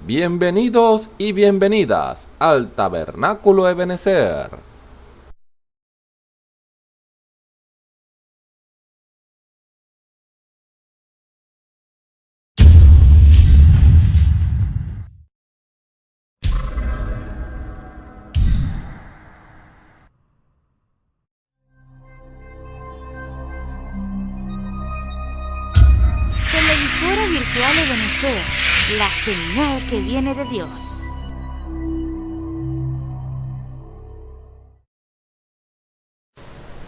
Bienvenidos y bienvenidas al Tabernáculo Ebenezer. Televisora virtual Ebenezer, la señal que viene de Dios.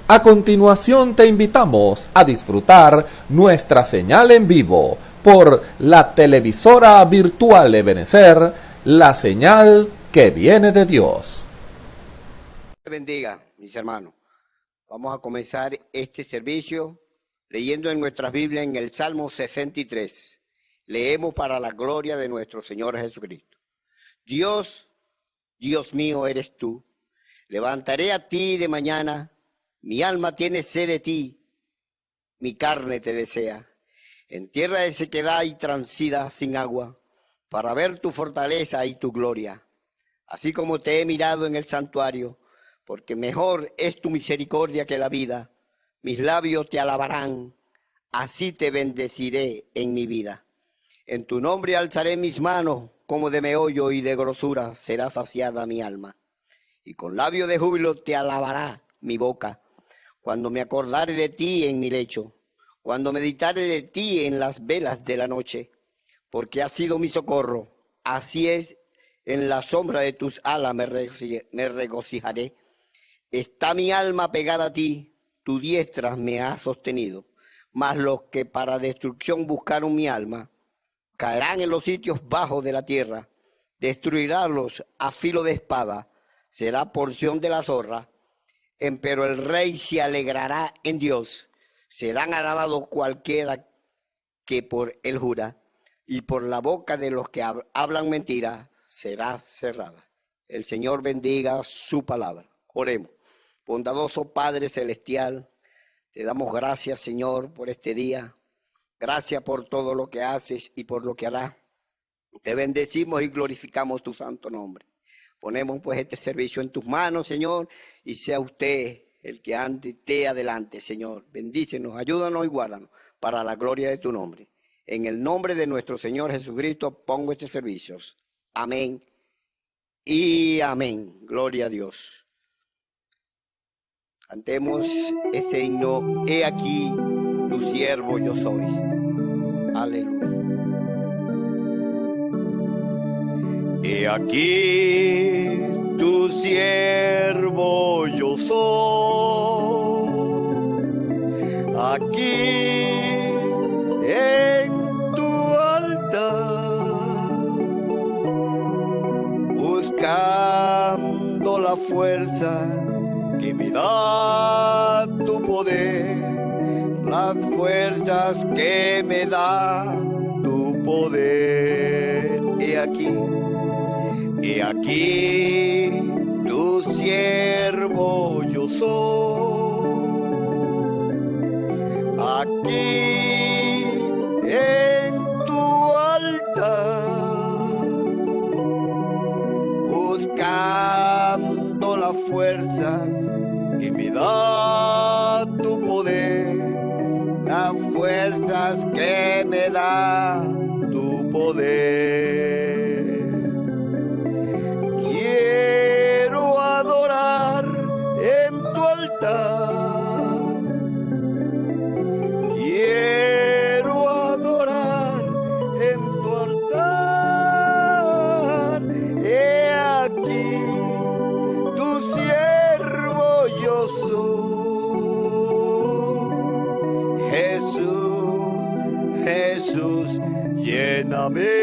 A continuación te invitamos a disfrutar nuestra señal en vivo por la televisora virtual Ebenezer, la señal que viene de Dios. Bendiga, mis hermanos. Vamos a comenzar este servicio leyendo en nuestras Biblias en el Salmo 63. Leemos para la gloria de nuestro Señor Jesucristo. Dios, Dios mío eres tú. Levantaré a ti de mañana. Mi alma tiene sed de ti. Mi carne te desea. En tierra de sequedad y transida sin agua, para ver tu fortaleza y tu gloria. Así como te he mirado en el santuario, porque mejor es tu misericordia que la vida. Mis labios te alabarán, así te bendeciré en mi vida. En tu nombre alzaré mis manos, como de meollo y de grosura será saciada mi alma. Y con labio de júbilo te alabará mi boca, cuando me acordare de ti en mi lecho, cuando meditare de ti en las velas de la noche, porque has sido mi socorro, así es, en la sombra de tus alas me regocijaré. Está mi alma pegada a ti, tu diestra me ha sostenido. Mas los que para destrucción buscaron mi alma, caerán en los sitios bajos de la tierra. Destruiránlos a filo de espada, será porción de la zorra. Empero el rey se alegrará en Dios. Serán alabados cualquiera que por él jura, y por la boca de los que hablan mentira será cerrada. El Señor bendiga su palabra. Oremos. Bondadoso Padre Celestial, te damos gracias, Señor, por este día. Gracias por todo lo que haces y por lo que harás. Te bendecimos y glorificamos tu santo nombre. Ponemos pues este servicio en tus manos, Señor, y sea usted el que ande te adelante, Señor. Bendícenos, ayúdanos y guárdanos para la gloria de tu nombre. En el nombre de nuestro Señor Jesucristo pongo este servicio. Amén y amén. Gloria a Dios. Cantemos ese himno, he aquí tu siervo yo soy. Aleluya. He aquí tu siervo yo soy. Aquí en tu altar, buscando la fuerza que me da tu poder, las fuerzas que me da tu poder. He aquí tu siervo yo soy. Aquí en tu altar, buscando las fuerzas que me da tu poder, las fuerzas que me da tu poder. Quiero adorar en tu altar, quiero adorar en tu altar. He aquí tu siervo yo soy. Jesús, Jesús, lléname.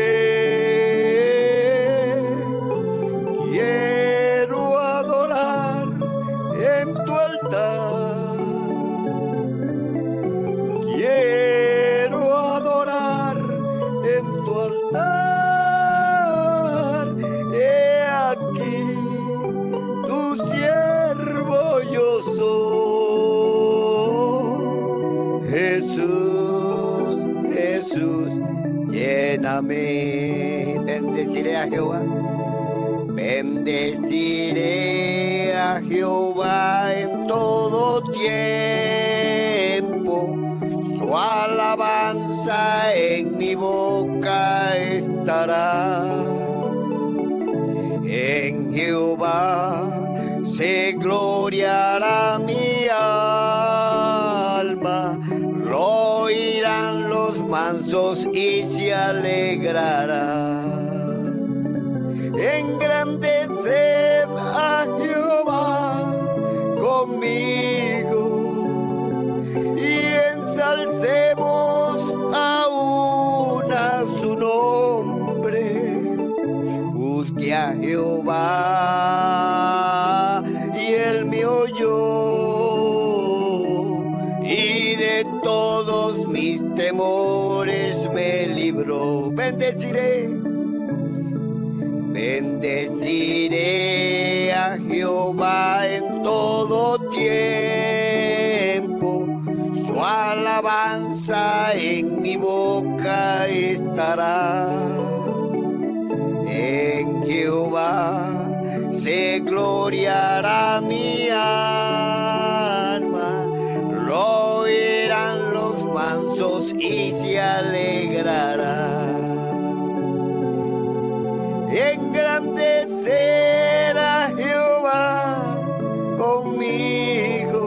Quiero adorar en tu altar. Quiero adorar en tu altar. He aquí tu siervo yo soy. Jesús, Jesús, lléname. Bendecido Bendeciré a Jehová. Bendeciré a Jehová en todo tiempo. Su alabanza en mi boca estará. En Jehová se gloriará mi alma. Lo oirán los mansos y se alegrará. Engrandeced a Jehová conmigo y ensalcemos aún a su nombre. Busque a Jehová y él me oyó, y de todos mis temores me libró. Bendeciré a Jehová en todo tiempo. Su alabanza en mi boca estará. En Jehová se gloriará mi alma. Lo oirán los mansos y se alegrará. Engrandecer a Jehová conmigo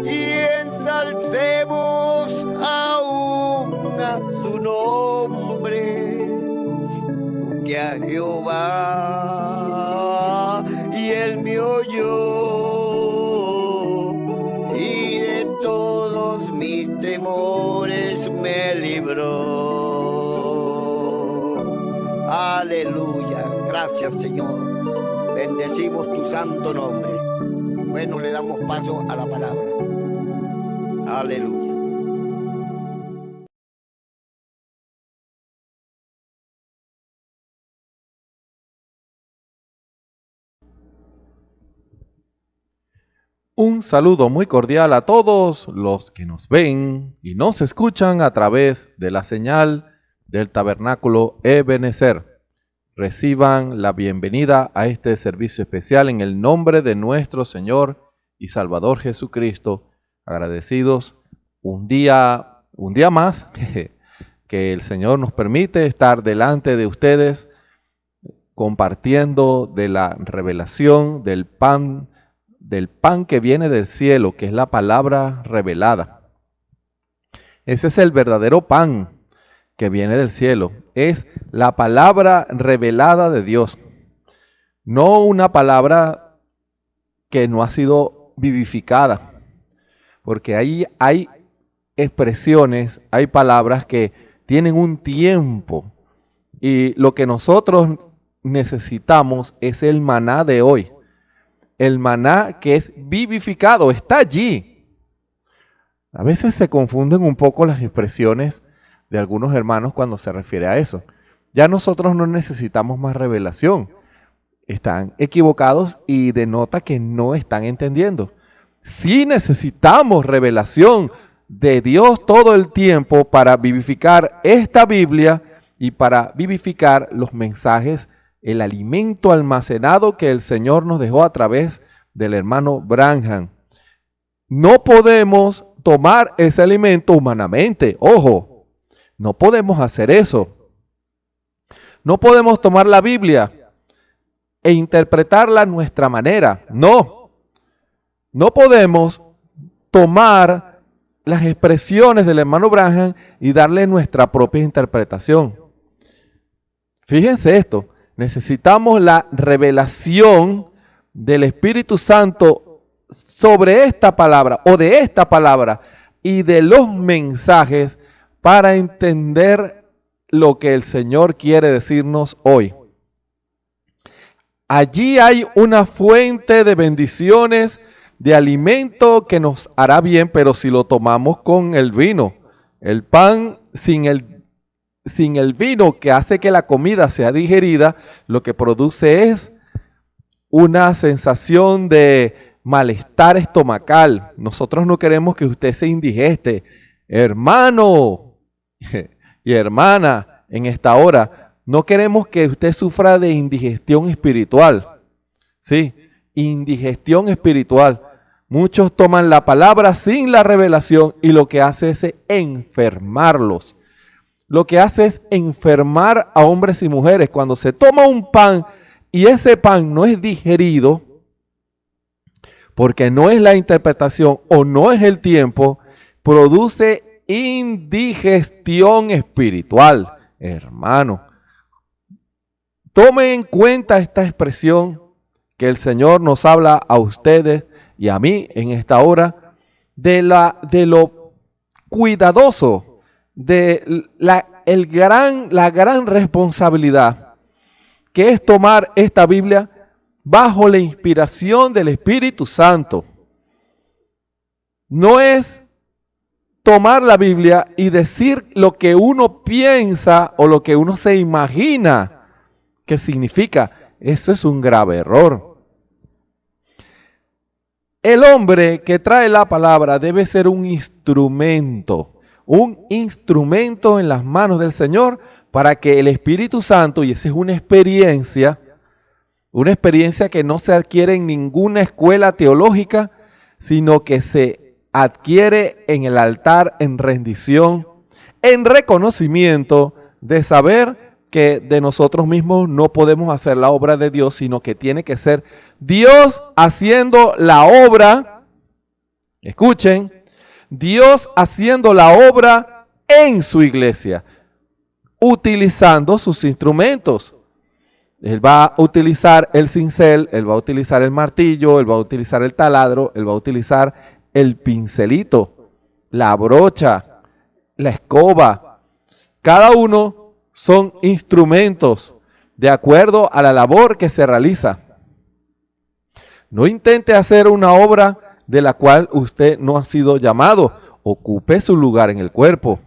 y ensalcemos aún a su nombre. Que a Jehová y él me oyó, y de todos mis temores me libró. Aleluya, gracias Señor, bendecimos tu santo nombre. Bueno, le damos paso a la palabra. Aleluya. Un saludo muy cordial a todos los que nos ven y nos escuchan a través de la señal del Tabernáculo Ebenezer. Reciban la bienvenida a este servicio especial en el nombre de nuestro Señor y Salvador Jesucristo. Agradecidos un día más que el Señor nos permite estar delante de ustedes compartiendo de la revelación del pan que viene del cielo, que es la palabra revelada. Ese es el verdadero pan que viene del cielo. Es la palabra revelada de Dios. No una palabra que no ha sido vivificada. Porque ahí hay expresiones, hay palabras que tienen un tiempo. Y lo que nosotros necesitamos es el maná de hoy. El maná que es vivificado, está allí. A veces se confunden un poco las expresiones de algunos hermanos cuando se refiere a eso. Ya nosotros no necesitamos más revelación. Están equivocados y denota que no están entendiendo. Sí necesitamos revelación de Dios todo el tiempo para vivificar esta Biblia y para vivificar los mensajes, el alimento almacenado que el Señor nos dejó a través del hermano Branham. No podemos tomar ese alimento humanamente, ojo, no podemos hacer eso. No podemos tomar la Biblia e interpretarla a nuestra manera, no. No podemos tomar las expresiones del hermano Branham y darle nuestra propia interpretación. Fíjense esto. Necesitamos la revelación del Espíritu Santo sobre esta palabra o de esta palabra y de los mensajes para entender lo que el Señor quiere decirnos hoy. Allí hay una fuente de bendiciones, de alimento que nos hará bien, pero si lo tomamos con el vino, el pan sin el vino que hace que la comida sea digerida, lo que produce es una sensación de malestar estomacal. Nosotros no queremos que usted se indigeste. Hermano y hermana, en esta hora, No queremos que usted sufra de indigestión espiritual. Sí, indigestión espiritual. Muchos toman la palabra sin la revelación y lo que hace es enfermarlos. Lo que hace es enfermar a hombres y mujeres. Cuando se toma un pan y ese pan no es digerido, porque no es la interpretación o no es el tiempo, produce indigestión espiritual. Hermano, tome en cuenta esta expresión que el Señor nos habla a ustedes y a mí en esta hora de lo cuidadoso, de la gran responsabilidad que es tomar esta Biblia bajo la inspiración del Espíritu Santo. No es tomar la Biblia y decir lo que uno piensa o lo que uno se imagina que significa. Eso es un grave error. El hombre que trae la palabra debe ser un instrumento en las manos del Señor para que el Espíritu Santo, y esa es una experiencia que no se adquiere en ninguna escuela teológica, sino que se adquiere en el altar, en rendición, en reconocimiento de saber que de nosotros mismos no podemos hacer la obra de Dios, sino que tiene que ser Dios haciendo la obra. Escuchen, Dios haciendo la obra en su iglesia, utilizando sus instrumentos. Él va a utilizar el cincel, Él va a utilizar el martillo, Él va a utilizar el taladro, Él va a utilizar el pincelito, la brocha, la escoba. Cada uno son instrumentos de acuerdo a la labor que se realiza. No intente hacer una obra de la cual usted no ha sido llamado. Ocupe su lugar en el cuerpo.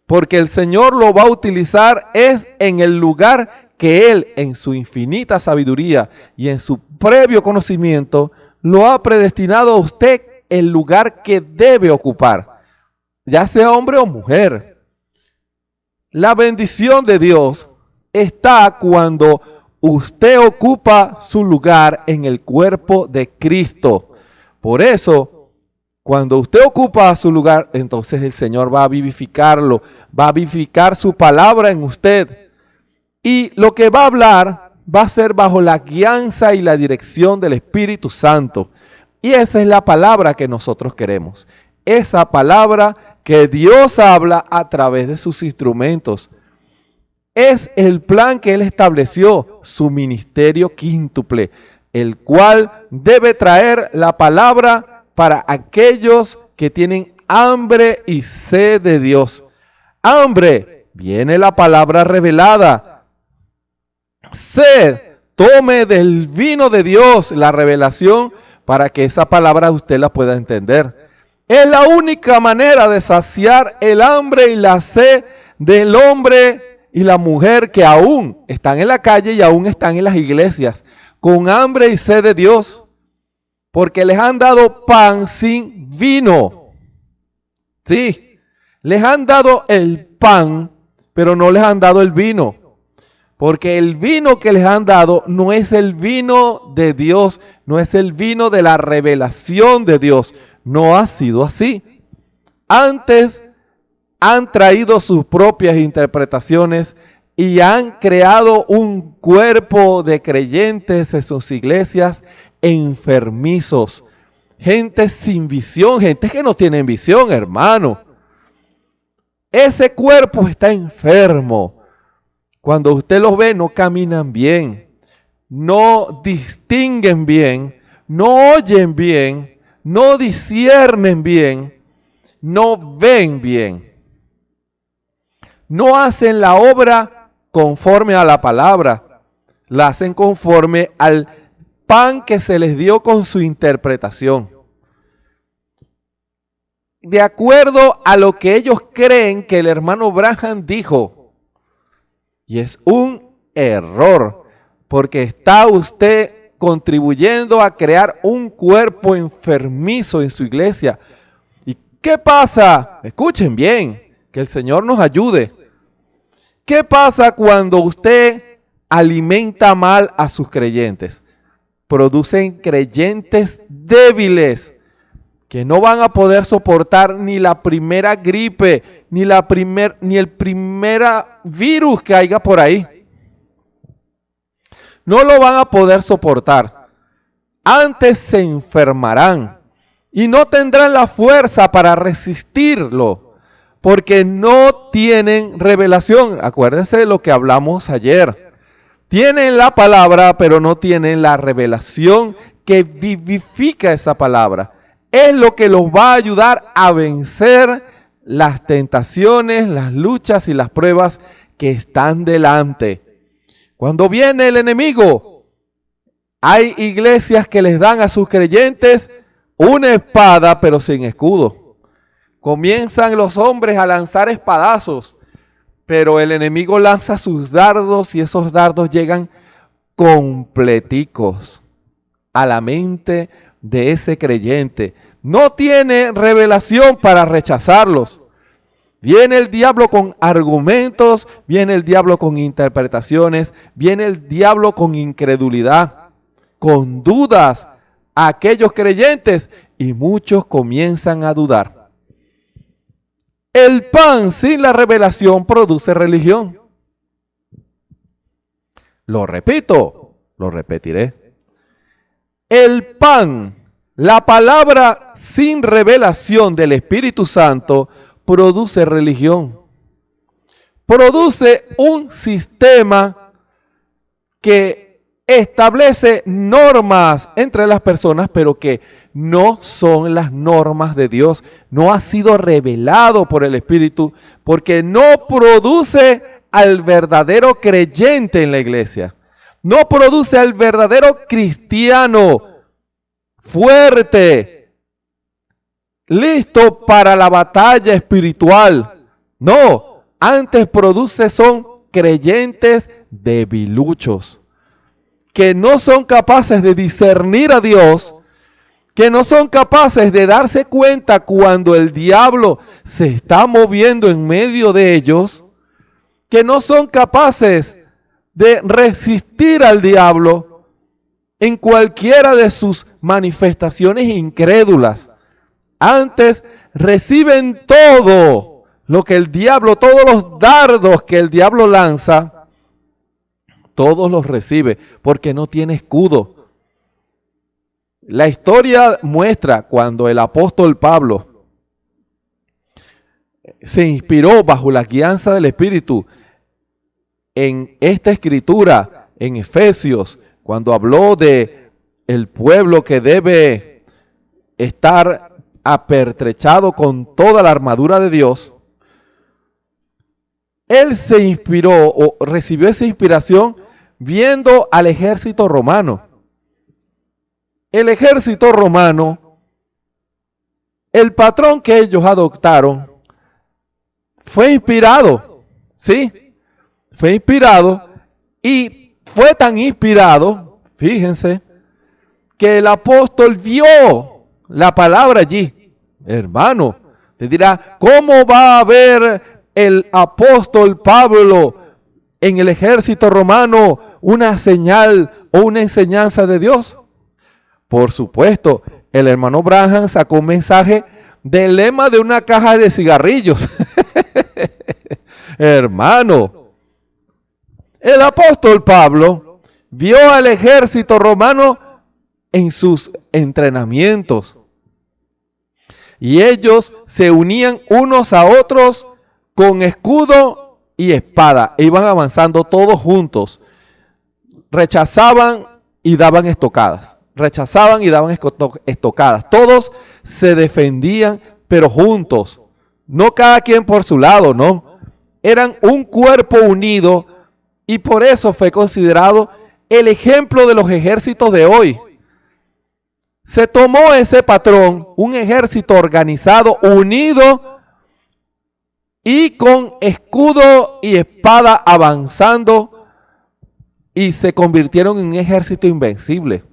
Porque el Señor lo va a utilizar es en el lugar que Él, en su infinita sabiduría y en su previo conocimiento, lo ha predestinado a usted el lugar que debe ocupar, ya sea hombre o mujer. La bendición de Dios está cuando usted ocupa su lugar en el cuerpo de Cristo. Por eso, cuando usted ocupa su lugar, entonces el Señor va a vivificarlo, va a vivificar su palabra en usted. Y lo que va a hablar va a ser bajo la guianza y la dirección del Espíritu Santo. Y esa es la palabra que nosotros queremos. Esa palabra que Dios habla a través de sus instrumentos. Es el plan que Él estableció, su ministerio quíntuple, el cual debe traer la palabra para aquellos que tienen hambre y sed de Dios. Hambre, viene la palabra revelada. Sed, tome del vino de Dios la revelación para que esa palabra usted la pueda entender. Es la única manera de saciar el hambre y la sed del hombre y la mujer que aún están en la calle y aún están en las iglesias, con hambre y sed de Dios, porque les han dado pan sin vino. Sí, les han dado el pan, pero no les han dado el vino. Porque el vino que les han dado no es el vino de Dios, no es el vino de la revelación de Dios. No ha sido así. Antes han traído sus propias interpretaciones y han creado un cuerpo de creyentes en sus iglesias enfermizos. Gente sin visión, gente que no tiene visión, hermano. Ese cuerpo está enfermo. Cuando usted los ve, no caminan bien, no distinguen bien, no oyen bien, no disciernen bien, no ven bien. No hacen la obra conforme a la palabra, la hacen conforme al pan que se les dio con su interpretación. De acuerdo a lo que ellos creen que el hermano Branham dijo. Y es un error, porque está usted contribuyendo a crear un cuerpo enfermizo en su iglesia. ¿Y qué pasa? Escuchen bien, que el Señor nos ayude. ¿Qué pasa cuando usted alimenta mal a sus creyentes? Producen creyentes débiles que no van a poder soportar ni la primera gripe, ni el primer virus que haya por ahí. No lo van a poder soportar. Antes se enfermarán y no tendrán la fuerza para resistirlo, porque no tienen revelación. Acuérdense de lo que hablamos ayer. Tienen la palabra, pero no tienen la revelación que vivifica esa palabra. Es lo que los va a ayudar a vencer las tentaciones, las luchas y las pruebas que están delante. Cuando viene el enemigo, hay iglesias que les dan a sus creyentes una espada, pero sin escudo. Comienzan los hombres a lanzar espadazos, pero el enemigo lanza sus dardos y esos dardos llegan completicos a la mente de ese creyente. No tiene revelación para rechazarlos. Viene el diablo con argumentos, viene el diablo con interpretaciones, viene el diablo con incredulidad, con dudas a aquellos creyentes, y muchos comienzan a dudar. El pan sin la revelación produce religión. Lo repito, lo repetiré. El pan, la palabra sin revelación del Espíritu Santo, produce religión. Produce un sistema que establece normas entre las personas, pero que no son las normas de Dios. No ha sido revelado por el Espíritu, porque no produce al verdadero creyente en la iglesia. No produce al verdadero cristiano fuerte, listo para la batalla espiritual. No, antes produce son creyentes debiluchos, que no son capaces de discernir a Dios, que no son capaces de darse cuenta cuando el diablo se está moviendo en medio de ellos, que no son capaces de resistir al diablo en cualquiera de sus manifestaciones incrédulas. Antes reciben todo lo que el diablo, todos los dardos que el diablo lanza, todos los recibe porque no tiene escudo. La historia muestra cuando el apóstol Pablo se inspiró bajo la guianza del Espíritu en esta escritura, en Efesios, cuando habló de el pueblo que debe estar apertrechado con toda la armadura de Dios. Él se inspiró o recibió esa inspiración viendo al ejército romano. El ejército romano, el patrón que ellos adoptaron, fue inspirado, ¿sí? Fue inspirado y fue tan inspirado, fíjense, que el apóstol vio la palabra allí. Hermano, te dirá, ¿cómo va a ver el apóstol Pablo en el ejército romano una señal o una enseñanza de Dios? Por supuesto, el hermano Branham sacó un mensaje del lema de una caja de cigarrillos. Hermano, el apóstol Pablo vio al ejército romano en sus entrenamientos. Y ellos se unían unos a otros con escudo y espada. E iban avanzando todos juntos. Rechazaban y daban estocadas. Rechazaban y daban estocadas. Todos se defendían, pero juntos. No cada quien por su lado, no. Eran un cuerpo unido y por eso fue considerado el ejemplo de los ejércitos de hoy. Se tomó ese patrón, un ejército organizado, unido y con escudo y espada avanzando, y se convirtieron en un ejército invencible.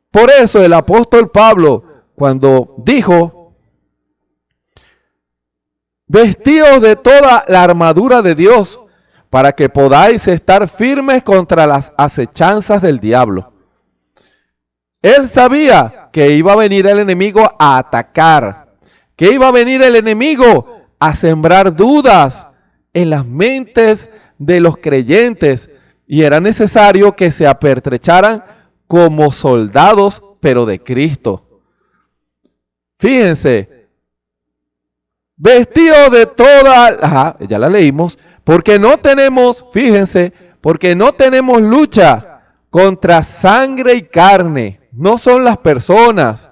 Por eso el apóstol Pablo, cuando dijo, vestidos de toda la armadura de Dios, para que podáis estar firmes contra las acechanzas del diablo. Él sabía que iba a venir el enemigo a atacar, que iba a venir el enemigo a sembrar dudas en las mentes de los creyentes, y era necesario que se apertrecharan como soldados, pero de Cristo. Fíjense, vestidos de toda, ya la leímos, porque no tenemos, fíjense, porque no tenemos lucha contra sangre y carne. No son las personas,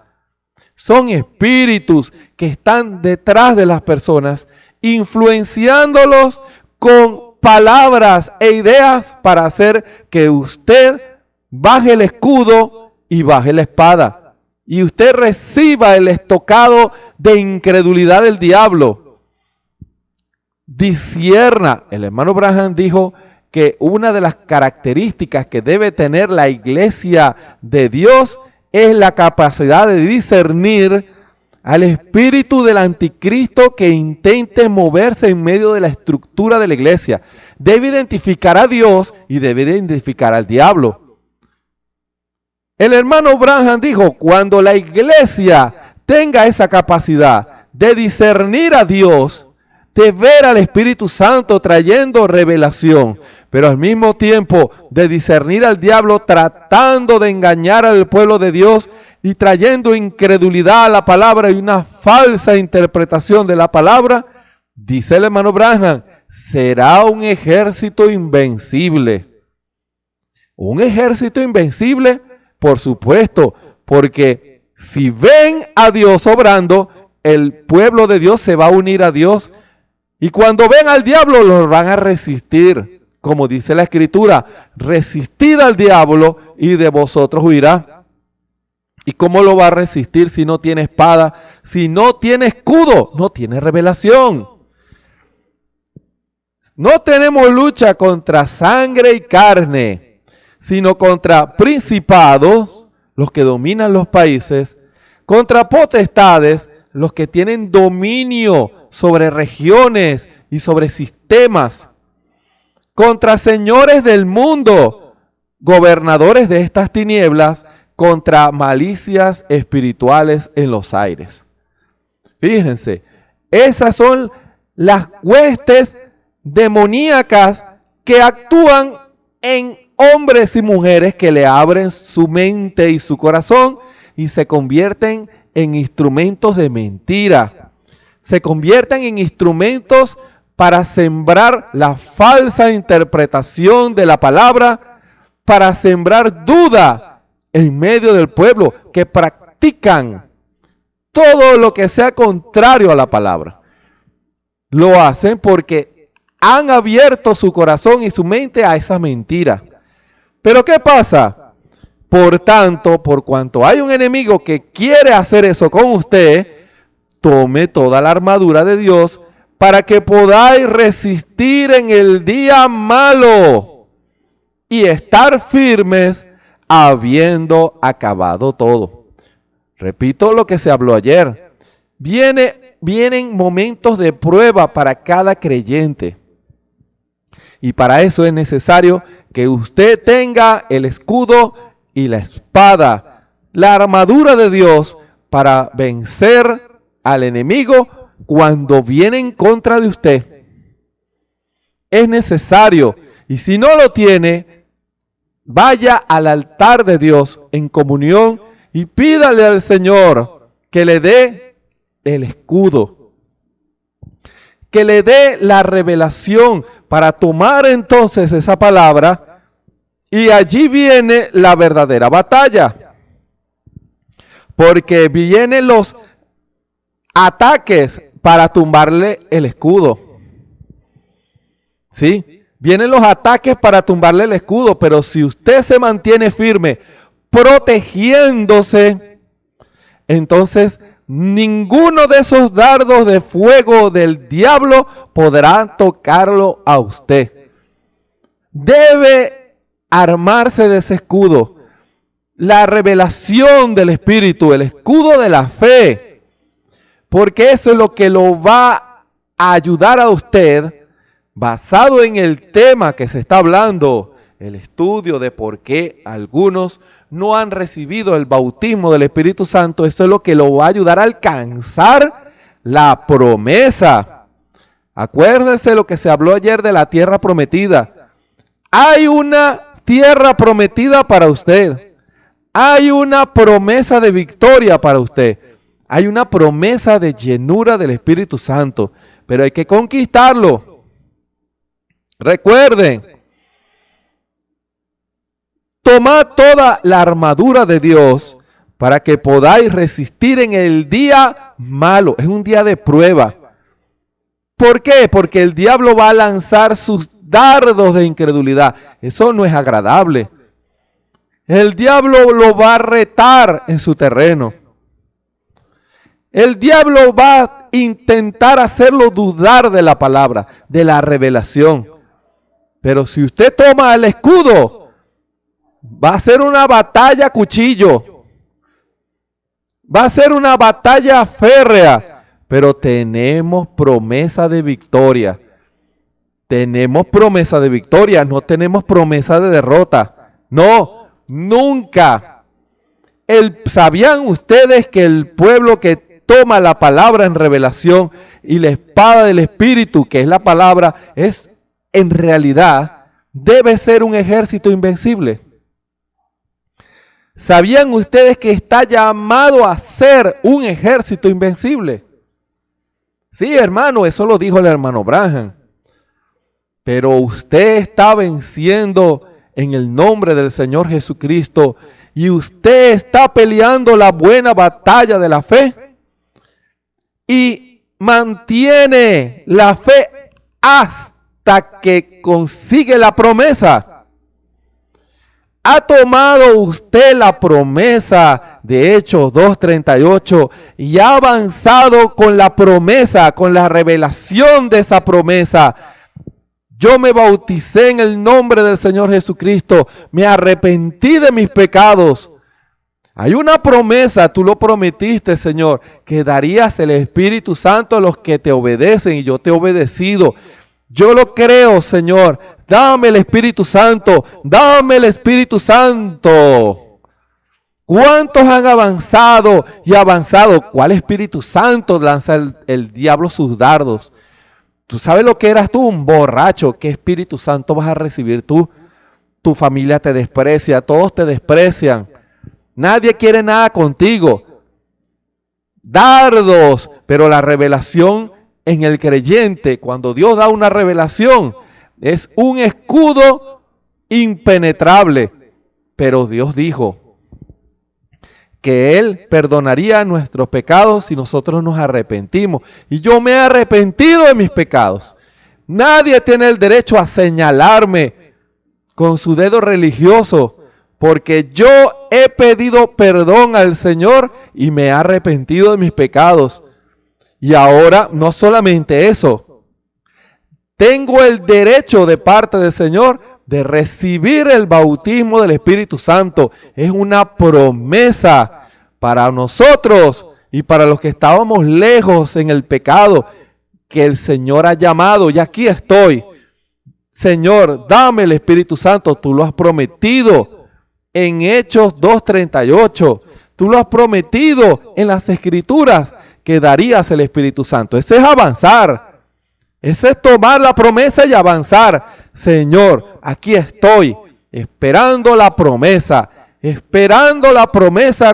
son espíritus que están detrás de las personas, influenciándolos con palabras e ideas para hacer que usted baje el escudo y baje la espada, y usted reciba el estocado de incredulidad del diablo. Discierna. El hermano Branham dijo que una de las características que debe tener la iglesia de Dios es la capacidad de discernir al espíritu del anticristo que intente moverse en medio de la estructura de la iglesia. Debe identificar a Dios y debe identificar al diablo. El hermano Branham dijo, cuando la iglesia tenga esa capacidad de discernir a Dios, de ver al Espíritu Santo trayendo revelación, pero al mismo tiempo de discernir al diablo tratando de engañar al pueblo de Dios y trayendo incredulidad a la palabra y una falsa interpretación de la palabra, dice el hermano Branham, será un ejército invencible. Un ejército invencible, por supuesto, porque si ven a Dios obrando, el pueblo de Dios se va a unir a Dios. Y cuando ven al diablo, los van a resistir. Como dice la Escritura, resistid al diablo y de vosotros huirá. ¿Y cómo lo va a resistir si no tiene espada? Si no tiene escudo, no tiene revelación. No tenemos lucha contra sangre y carne, sino contra principados, los que dominan los países, contra potestades, los que tienen dominio sobre regiones y sobre sistemas, contra señores del mundo, gobernadores de estas tinieblas, contra malicias espirituales en los aires. Fíjense, esas son las huestes demoníacas que actúan en hombres y mujeres que le abren su mente y su corazón y se convierten en instrumentos de mentira. Se convierten en instrumentos para sembrar la falsa interpretación de la palabra, para sembrar duda en medio del pueblo, que practican todo lo que sea contrario a la palabra. Lo hacen porque han abierto su corazón y su mente a esa mentira. Pero ¿qué pasa? Por tanto, por cuanto hay un enemigo que quiere hacer eso con usted, tome toda la armadura de Dios para que podáis resistir en el día malo y estar firmes habiendo acabado todo. Repito lo que se habló ayer. Vienen momentos de prueba para cada creyente. Y para eso es necesario que usted tenga el escudo y la espada, la armadura de Dios para vencer al enemigo cuando viene en contra de usted. Es necesario, y si no lo tiene, vaya al altar de Dios en comunión y pídale al Señor que le dé el escudo, que le dé la revelación para tomar entonces esa palabra, y allí viene la verdadera batalla, porque vienen los ataques para tumbarle el escudo. ¿Sí? Vienen los ataques para tumbarle el escudo, pero si usted se mantiene firme, protegiéndose, entonces ninguno de esos dardos de fuego del diablo podrá tocarlo a usted. Debe armarse de ese escudo, la revelación del Espíritu, el escudo de la fe, porque eso es lo que lo va a ayudar a usted basado en el tema que se está hablando, el estudio de por qué algunos no han recibido el bautismo del Espíritu Santo, esto es lo que lo va a ayudar a alcanzar la promesa. Acuérdense lo que se habló ayer de la tierra prometida. Hay una tierra prometida para usted. Hay una promesa de victoria para usted. Hay una promesa de llenura del Espíritu Santo, pero hay que conquistarlo. Recuerden, tomad toda la armadura de Dios para que podáis resistir en el día malo. Es un día de prueba. ¿Por qué? Porque el diablo va a lanzar sus dardos de incredulidad. Eso no es agradable. El diablo lo va a retar en su terreno. El diablo va a intentar hacerlo dudar de la palabra, de la revelación. Pero si usted toma el escudo, va a ser una batalla a cuchillo. Va a ser una batalla férrea. Pero tenemos promesa de victoria. Tenemos promesa de victoria, no tenemos promesa de derrota. No, nunca. ¿Sabían ustedes que el pueblo que toma la palabra en revelación y la espada del Espíritu, que es la palabra, es en realidad, debe ser un ejército invencible? ¿Sabían ustedes que está llamado a ser un ejército invencible? Sí, hermano, eso lo dijo el hermano Branham. Pero usted está venciendo en el nombre del Señor Jesucristo y usted está peleando la buena batalla de la fe y mantiene la fe hasta que consigue la promesa. ¿Ha tomado usted la promesa de Hechos 2:38 y ha avanzado con la promesa, con la revelación de esa promesa? Yo me bauticé en el nombre del Señor Jesucristo, me arrepentí de mis pecados. Hay una promesa, tú lo prometiste, Señor, que darías el Espíritu Santo a los que te obedecen y yo te he obedecido. Yo lo creo, Señor. Dame el Espíritu Santo, dame el Espíritu Santo. ¿Cuántos han avanzado y avanzado? ¿Cuál Espíritu Santo lanza el diablo sus dardos? ¿Tú sabes lo que eras tú? Un borracho. ¿Qué Espíritu Santo vas a recibir tú? Tu familia te desprecia, todos te desprecian. Nadie quiere nada contigo. Dardos, pero la revelación en el creyente, cuando Dios da una revelación, es un escudo impenetrable. Pero Dios dijo que Él perdonaría nuestros pecados si nosotros nos arrepentimos. Y yo me he arrepentido de mis pecados. Nadie tiene el derecho a señalarme con su dedo religioso, porque yo he pedido perdón al Señor y me he arrepentido de mis pecados. Y ahora, no solamente eso, tengo el derecho de parte del Señor de recibir el bautismo del Espíritu Santo. Es una promesa para nosotros y para los que estábamos lejos en el pecado, que el Señor ha llamado. Y aquí estoy. Señor, dame el Espíritu Santo. Tú lo has prometido en Hechos 2:38. Tú lo has prometido en las Escrituras que darías el Espíritu Santo. Ese es avanzar. Ese es tomar la promesa y avanzar. Señor, aquí estoy esperando la promesa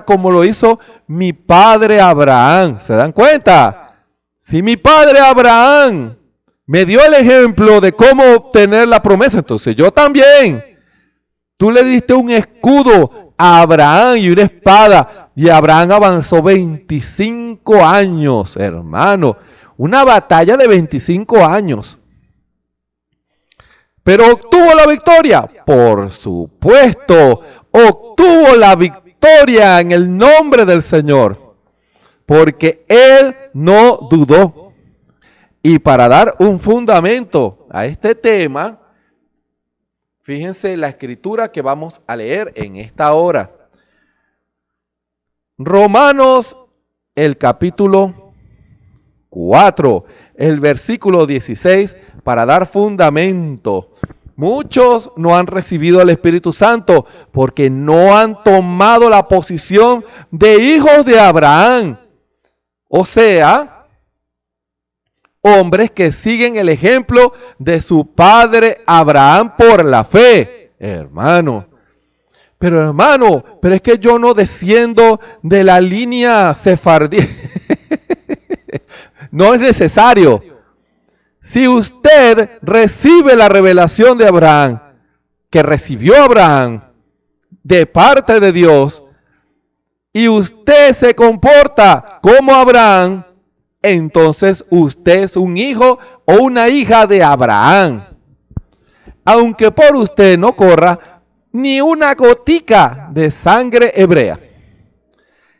como lo hizo mi padre Abraham. ¿Se dan cuenta? Si mi padre Abraham me dio el ejemplo de cómo obtener la promesa, entonces yo también. Tú le diste un escudo a Abraham y una espada, y Abraham avanzó 25 años, hermano. Una batalla de 25 años. Pero obtuvo la victoria. Por supuesto, obtuvo la victoria en el nombre del Señor. Porque Él no dudó. Y para dar un fundamento a este tema, fíjense la escritura que vamos a leer en esta hora. Romanos, el capítulo 4, el versículo 16, para dar fundamento. Muchos no han recibido al Espíritu Santo porque no han tomado la posición de hijos de Abraham. O sea, hombres que siguen el ejemplo de su padre Abraham por la fe. Hermano, pero es que yo no desciendo de la línea sefardí. No es necesario. Si usted recibe la revelación de Abraham, que recibió Abraham de parte de Dios, y usted se comporta como Abraham, entonces usted es un hijo o una hija de Abraham. Aunque por usted no corra ni una gotica de sangre hebrea.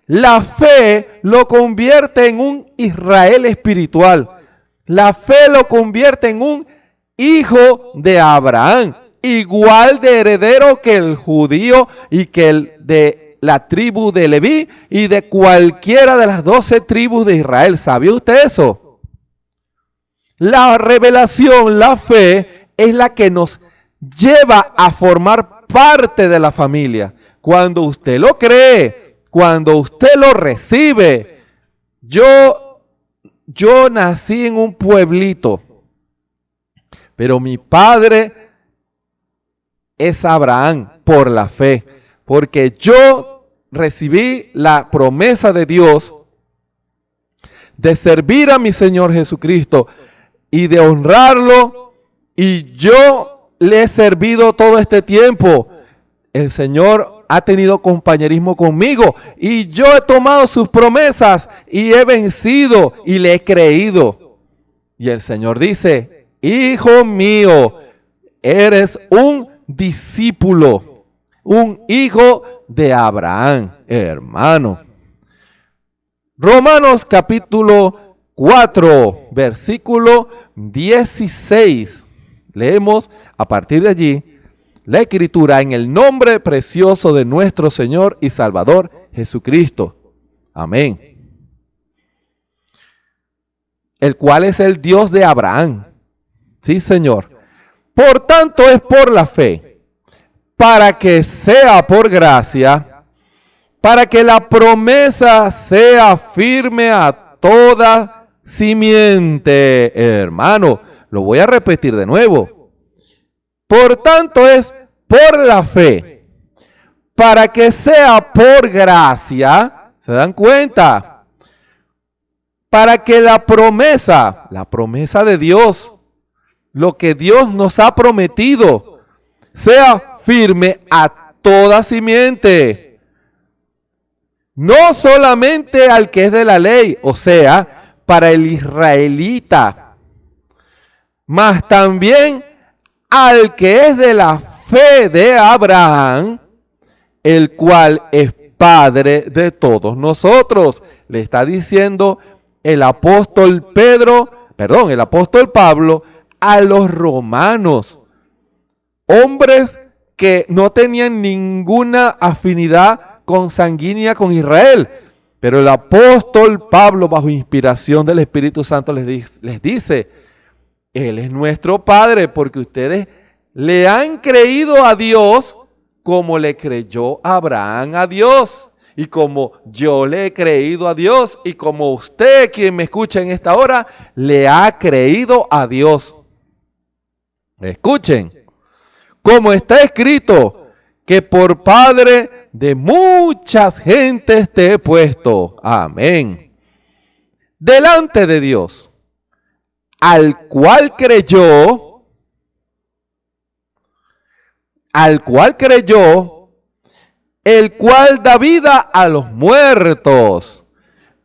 La fe lo convierte en un Israel espiritual. La fe lo convierte en un hijo de Abraham, igual de heredero que el judío y que el de la tribu de Leví y de cualquiera de las 12 tribus de Israel. ¿Sabía usted eso? La revelación, la fe, es la que nos lleva a formar parte de la familia. Cuando usted lo cree, cuando usted lo recibe. Yo nací en un pueblito, pero mi padre es Abraham por la fe, porque yo recibí la promesa de Dios de servir a mi Señor Jesucristo y de honrarlo, y yo le he servido todo este tiempo. El Señor ha tenido compañerismo conmigo y yo he tomado sus promesas y he vencido y le he creído. Y el Señor dice: hijo mío, eres un discípulo, un hijo de Abraham, hermano. Romanos capítulo 4, versículo 16. Leemos a partir de allí la Escritura en el nombre precioso de nuestro Señor y Salvador Jesucristo. Amén. El cual es el Dios de Abraham. Sí, Señor. Por tanto es por la fe, para que sea por gracia, para que la promesa sea firme a toda simiente. Hermano, lo voy a repetir de nuevo. Por tanto es por la fe, para que sea por gracia, ¿se dan cuenta? Para que la promesa de Dios, lo que Dios nos ha prometido, sea firme a toda simiente. No solamente al que es de la ley, o sea, para el israelita, mas también al que es de la fe de Abraham, el cual es Padre de todos nosotros. Le está diciendo el apóstol Pablo a los romanos, hombres que no tenían ninguna afinidad consanguínea con Israel. Pero el apóstol Pablo, bajo inspiración del Espíritu Santo, les dice: Él es nuestro Padre, porque ustedes le han creído a Dios como le creyó Abraham a Dios, y como yo le he creído a Dios, y como usted, quien me escucha en esta hora, le ha creído a Dios. Escuchen, como está escrito, que por Padre de muchas gentes te he puesto. Amén. Delante de Dios, al cual creyó, el cual da vida a los muertos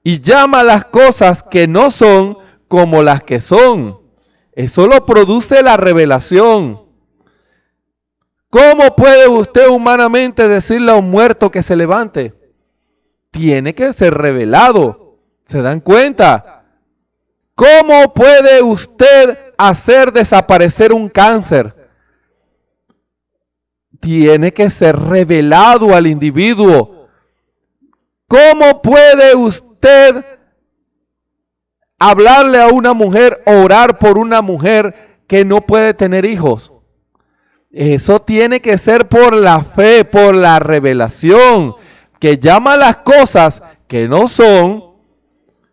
y llama las cosas que no son como las que son. Eso lo produce la revelación. ¿Cómo puede usted humanamente decirle a un muerto que se levante? Tiene que ser revelado. ¿Se dan cuenta? ¿Cómo puede usted hacer desaparecer un cáncer? Tiene que ser revelado al individuo. ¿Cómo puede usted hablarle a una mujer, orar por una mujer que no puede tener hijos. Eso tiene que ser por la fe, por la revelación, que llama las cosas que no son,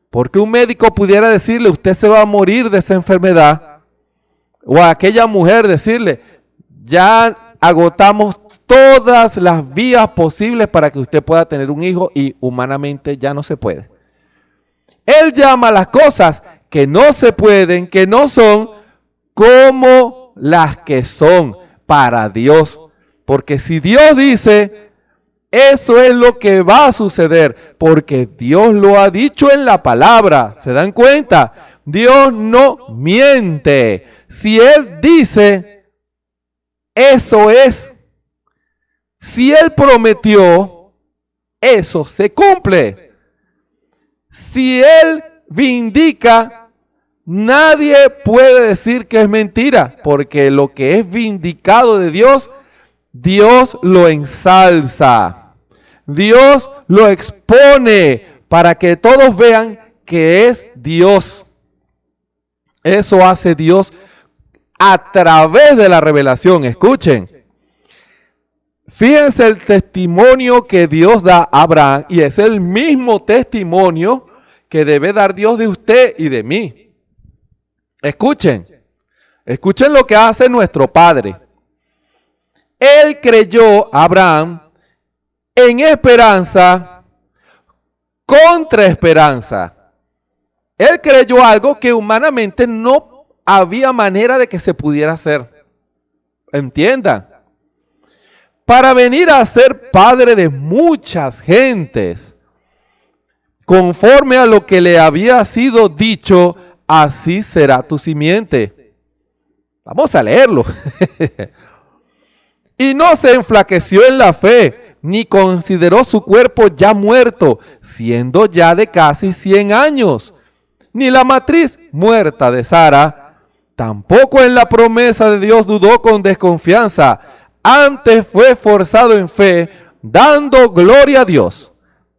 porque un médico pudiera decirle, usted se va a morir de esa enfermedad, o a aquella mujer decirle, ya agotamos todas las vías posibles para que usted pueda tener un hijo y humanamente ya no se puede. Él llama las cosas que no se pueden, que no son, como las que son para Dios. Porque si Dios dice, eso es lo que va a suceder, porque Dios lo ha dicho en la palabra. ¿Se dan cuenta? Dios no miente. Si Él dice, eso es. Si Él prometió, eso se cumple. Si Él vindica, nadie puede decir que es mentira, porque lo que es vindicado de Dios, Dios lo ensalza. Dios lo expone para que todos vean que es Dios. Eso hace Dios a través de la revelación. Escuchen. Fíjense el testimonio que Dios da a Abraham, y es el mismo testimonio que debe dar Dios de usted y de mí. Escuchen lo que hace nuestro Padre. Él creyó, Abraham, en esperanza, contra esperanza. Él creyó algo que humanamente no había manera de que se pudiera hacer. Entiendan. Para venir a ser padre de muchas gentes, conforme a lo que le había sido dicho, así será tu simiente. Vamos a leerlo. Y no se enflaqueció en la fe, ni consideró su cuerpo ya muerto, siendo ya de casi 100 años. Ni la matriz muerta de Sara, tampoco en la promesa de Dios dudó con desconfianza. Antes fue forzado en fe, dando gloria a Dios,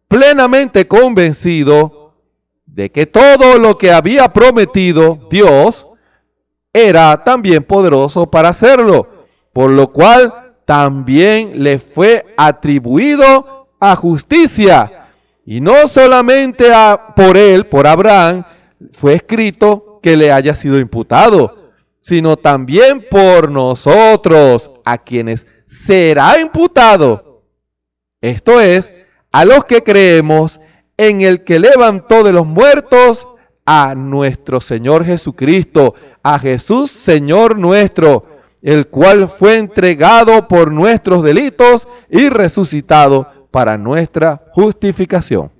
plenamente convencido de que todo lo que había prometido Dios era también poderoso para hacerlo, por lo cual también le fue atribuido a justicia. Y no solamente por él, por Abraham, fue escrito que le haya sido imputado, sino también por nosotros, a quienes será imputado. Esto es, a los que creemos en el que levantó de los muertos a nuestro Señor Jesucristo, a Jesús Señor nuestro, el cual fue entregado por nuestros delitos y resucitado para nuestra justificación.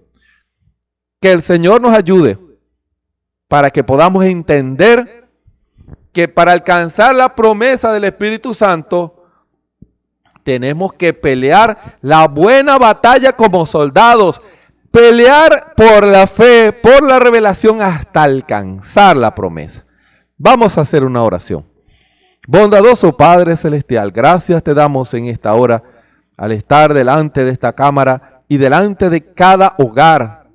Que el Señor nos ayude para que podamos entender que para alcanzar la promesa del Espíritu Santo, tenemos que pelear la buena batalla como soldados, pelear por la fe, por la revelación hasta alcanzar la promesa. Vamos a hacer una oración. Bondadoso Padre Celestial, gracias te damos en esta hora al estar delante de esta cámara y delante de cada hogar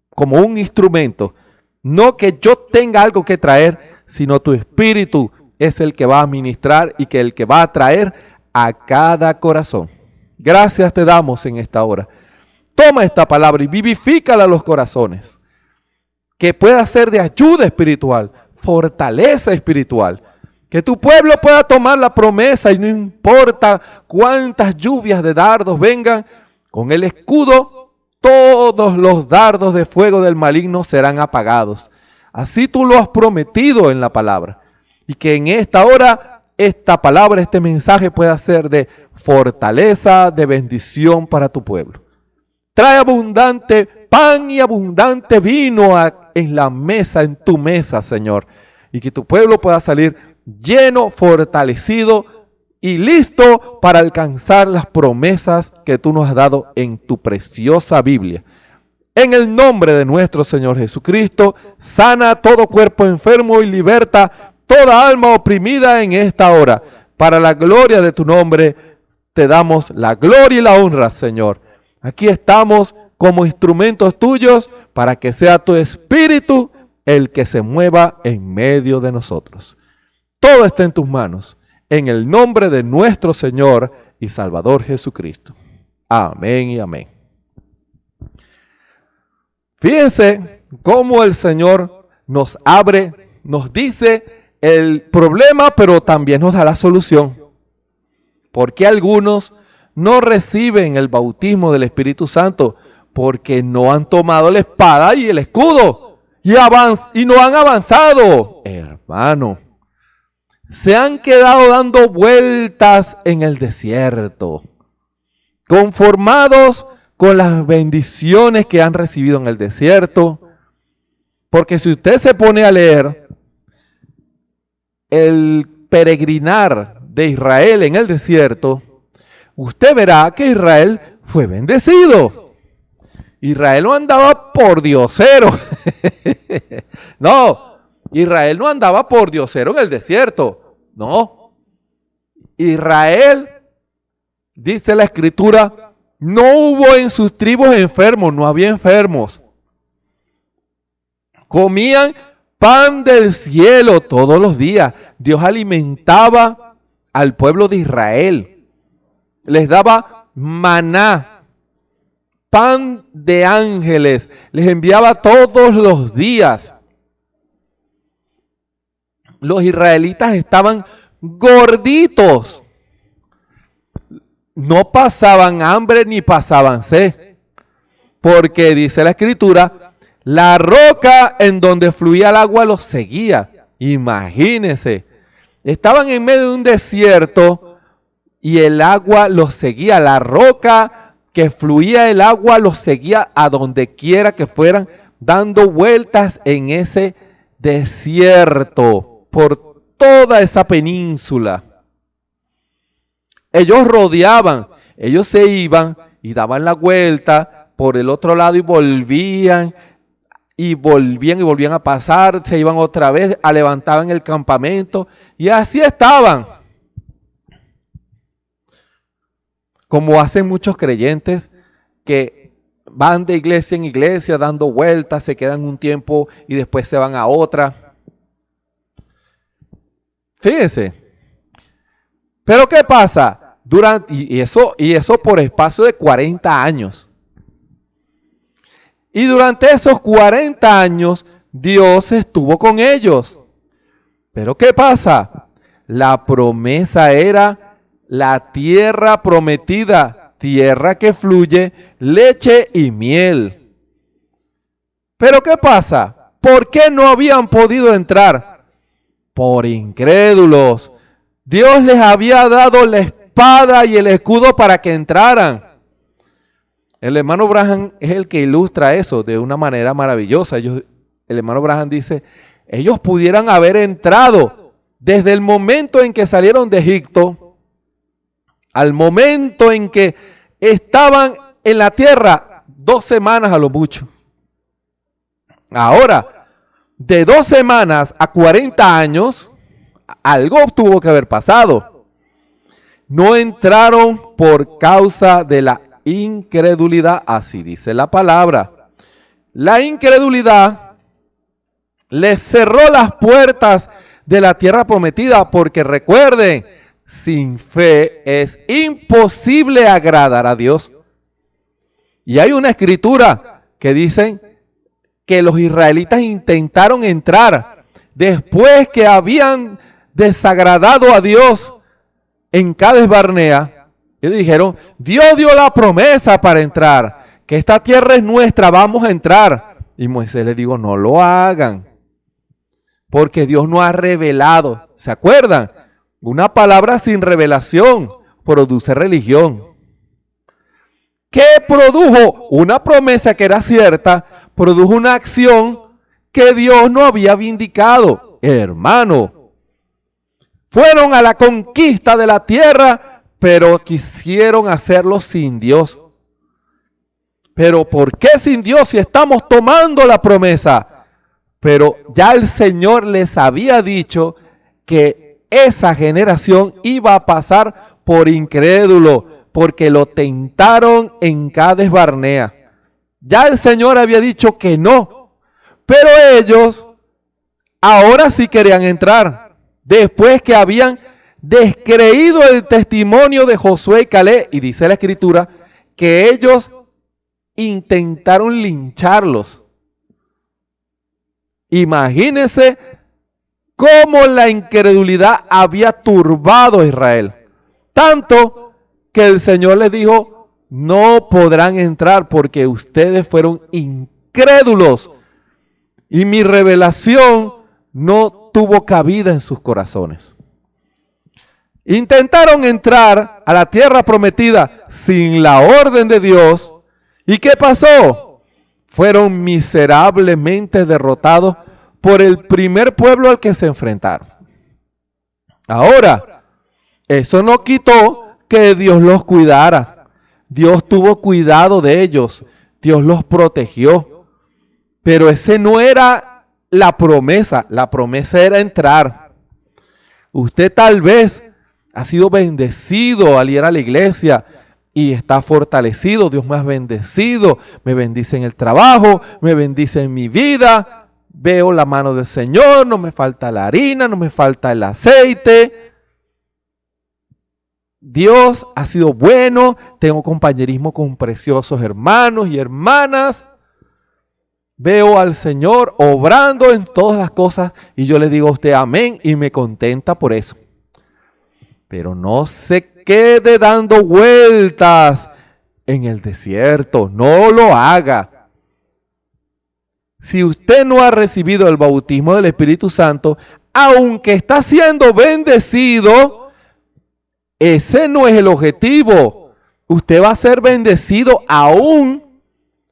como un instrumento. No que yo tenga algo que traer, sino tu Espíritu es el que va a ministrar y que el que va a traer a cada corazón. Gracias te damos en esta hora. Toma esta palabra y vivifícala a los corazones. Que pueda ser de ayuda espiritual, fortaleza espiritual. Que tu pueblo pueda tomar la promesa y no importa cuántas lluvias de dardos vengan, con el escudo todos los dardos de fuego del maligno serán apagados. Así tú lo has prometido en la palabra. Y que en esta hora, esta palabra, este mensaje pueda ser de fortaleza, de bendición para tu pueblo. Trae abundante pan y abundante vino en la mesa, en tu mesa, Señor. Y que tu pueblo pueda salir lleno, fortalecido y listo para alcanzar las promesas que tú nos has dado en tu preciosa Biblia. En el nombre de nuestro Señor Jesucristo, sana todo cuerpo enfermo y liberta toda alma oprimida en esta hora. Para la gloria de tu nombre, te damos la gloria y la honra, Señor. Aquí estamos como instrumentos tuyos para que sea tu Espíritu el que se mueva en medio de nosotros. Todo está en tus manos. En el nombre de nuestro Señor y Salvador Jesucristo. Amén y amén. Fíjense cómo el Señor nos abre, nos dice el problema, pero también nos da la solución. Porque algunos no reciben el bautismo del Espíritu Santo porque no han tomado la espada y el escudo y no han avanzado. Hermano, se han quedado dando vueltas en el desierto, conformados con las bendiciones que han recibido en el desierto. Porque si usted se pone a leer el peregrinar de Israel en el desierto, usted verá que Israel fue bendecido. Israel no andaba por diosero. No, Israel no andaba por diosero en el desierto. No. Israel, dice la Escritura, no hubo en sus tribus enfermos, no había enfermos. Comían pan del cielo todos los días. Dios alimentaba al pueblo de Israel. Les daba maná, pan de ángeles. Les enviaba todos los días. Los israelitas estaban gorditos. No pasaban hambre ni pasaban sed. Porque dice la Escritura, la roca en donde fluía el agua los seguía. Imagínense. Estaban en medio de un desierto y el agua los seguía. La roca que fluía el agua los seguía a donde quiera que fueran, dando vueltas en ese desierto por toda esa península. Ellos rodeaban, ellos se iban y daban la vuelta por el otro lado y volvían a pasar, se iban otra vez, levantaban el campamento y así estaban. Como hacen muchos creyentes que van de iglesia en iglesia dando vueltas, se quedan un tiempo y después se van a otra. Fíjense. Pero ¿qué pasa? Y eso por espacio de 40 años. Y durante esos 40 años, Dios estuvo con ellos. Pero ¿qué pasa? La promesa era la tierra prometida, tierra que fluye leche y miel. Pero ¿qué pasa? ¿Por qué no habían podido entrar? Por incrédulos. Dios les había dado la espada y el escudo para que entraran. El hermano Branham es el que ilustra eso de una manera maravillosa. El hermano Branham dice, ellos pudieran haber entrado desde el momento en que salieron de Egipto al momento en que estaban en la tierra, 2 semanas a lo mucho. Ahora, de 2 semanas a 40 años, algo tuvo que haber pasado. No entraron por causa de la incredulidad, así dice la palabra. La incredulidad les cerró las puertas de la tierra prometida, porque recuerden, sin fe es imposible agradar a Dios. Y hay una escritura que dice que los israelitas intentaron entrar después que habían desagradado a Dios en Cades Barnea. Y dijeron, Dios dio la promesa para entrar, que esta tierra es nuestra, vamos a entrar. Y Moisés les dijo, no lo hagan, porque Dios no ha revelado. ¿Se acuerdan? Una palabra sin revelación produce religión. ¿Qué produjo? Una promesa que era cierta, produjo una acción que Dios no había vindicado. Hermano, fueron a la conquista de la tierra, pero quisieron hacerlo sin Dios. Pero ¿por qué sin Dios si estamos tomando la promesa? Pero ya el Señor les había dicho que esa generación iba a pasar por incrédulo, porque lo tentaron en Cades Barnea. Ya el Señor había dicho que no, pero ellos ahora sí querían entrar. después que habían descreído el testimonio de Josué y Caleb, y dice la Escritura que ellos intentaron lincharlos. Imagínense cómo la incredulidad había turbado a Israel. Tanto que el Señor les dijo, no podrán entrar porque ustedes fueron incrédulos. Y mi revelación no tuvo cabida en sus corazones. Intentaron entrar a la tierra prometida sin la orden de Dios. ¿Y qué pasó? Fueron miserablemente derrotados por el primer pueblo al que se enfrentaron. Ahora, eso no quitó que Dios los cuidara. Dios tuvo cuidado de ellos. Dios los protegió. Pero ese no era la promesa. La promesa era entrar. Usted tal vez ha sido bendecido al ir a la iglesia y está fortalecido. Dios me ha bendecido. Me bendice en el trabajo. Me bendice en mi vida. Veo la mano del Señor. No me falta la harina. No me falta el aceite. Dios ha sido bueno. Tengo compañerismo con preciosos hermanos y hermanas. Veo al Señor obrando en todas las cosas. Y yo le digo a usted amén. Y me contenta por eso. Pero no se quede dando vueltas en el desierto. No lo haga. Si usted no ha recibido el bautismo del Espíritu Santo, aunque está siendo bendecido, ese no es el objetivo. Usted va a ser bendecido aún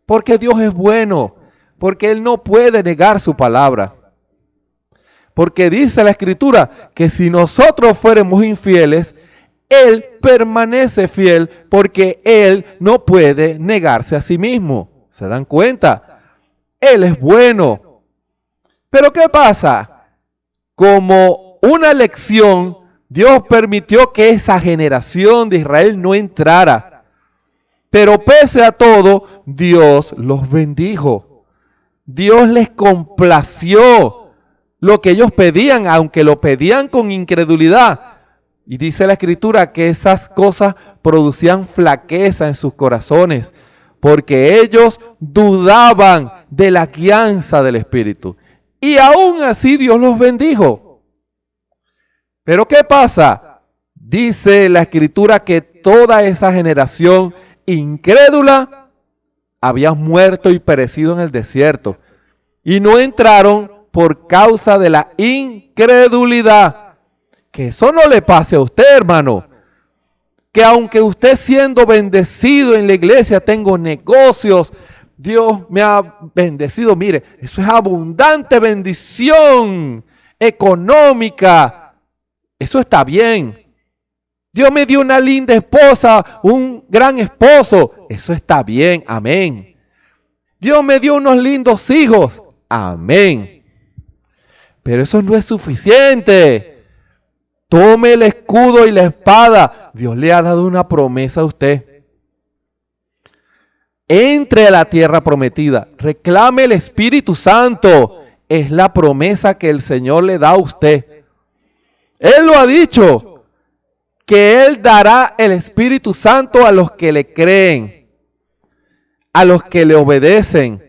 porque Dios es bueno, porque Él no puede negar su palabra. Porque dice la Escritura que si nosotros fuéramos infieles, Él permanece fiel porque Él no puede negarse a sí mismo. ¿Se dan cuenta? Él es bueno. Pero ¿qué pasa? Como una lección, Dios permitió que esa generación de Israel no entrara. Pero pese a todo, Dios los bendijo. Dios les complació lo que ellos pedían, aunque lo pedían con incredulidad. Y dice la Escritura que esas cosas producían flaqueza en sus corazones, porque ellos dudaban de la guianza del Espíritu. Y aún así Dios los bendijo. Pero ¿qué pasa? Dice la Escritura que toda esa generación incrédula había muerto y perecido en el desierto. Y no entraron por causa de la incredulidad. Que eso no le pase a usted, hermano. Que aunque usted siendo bendecido en la iglesia, tengo negocios, Dios me ha bendecido. Mire, eso es abundante bendición económica. Eso está bien. Dios me dio una linda esposa, un gran esposo. Eso está bien, amén. Dios me dio unos lindos hijos. Amén. Pero eso no es suficiente. Tome el escudo y la espada. Dios le ha dado una promesa a usted. Entre a la tierra prometida. Reclame el Espíritu Santo. Es la promesa que el Señor le da a usted. Él lo ha dicho. Que Él dará el Espíritu Santo a los que le creen. A los que le obedecen.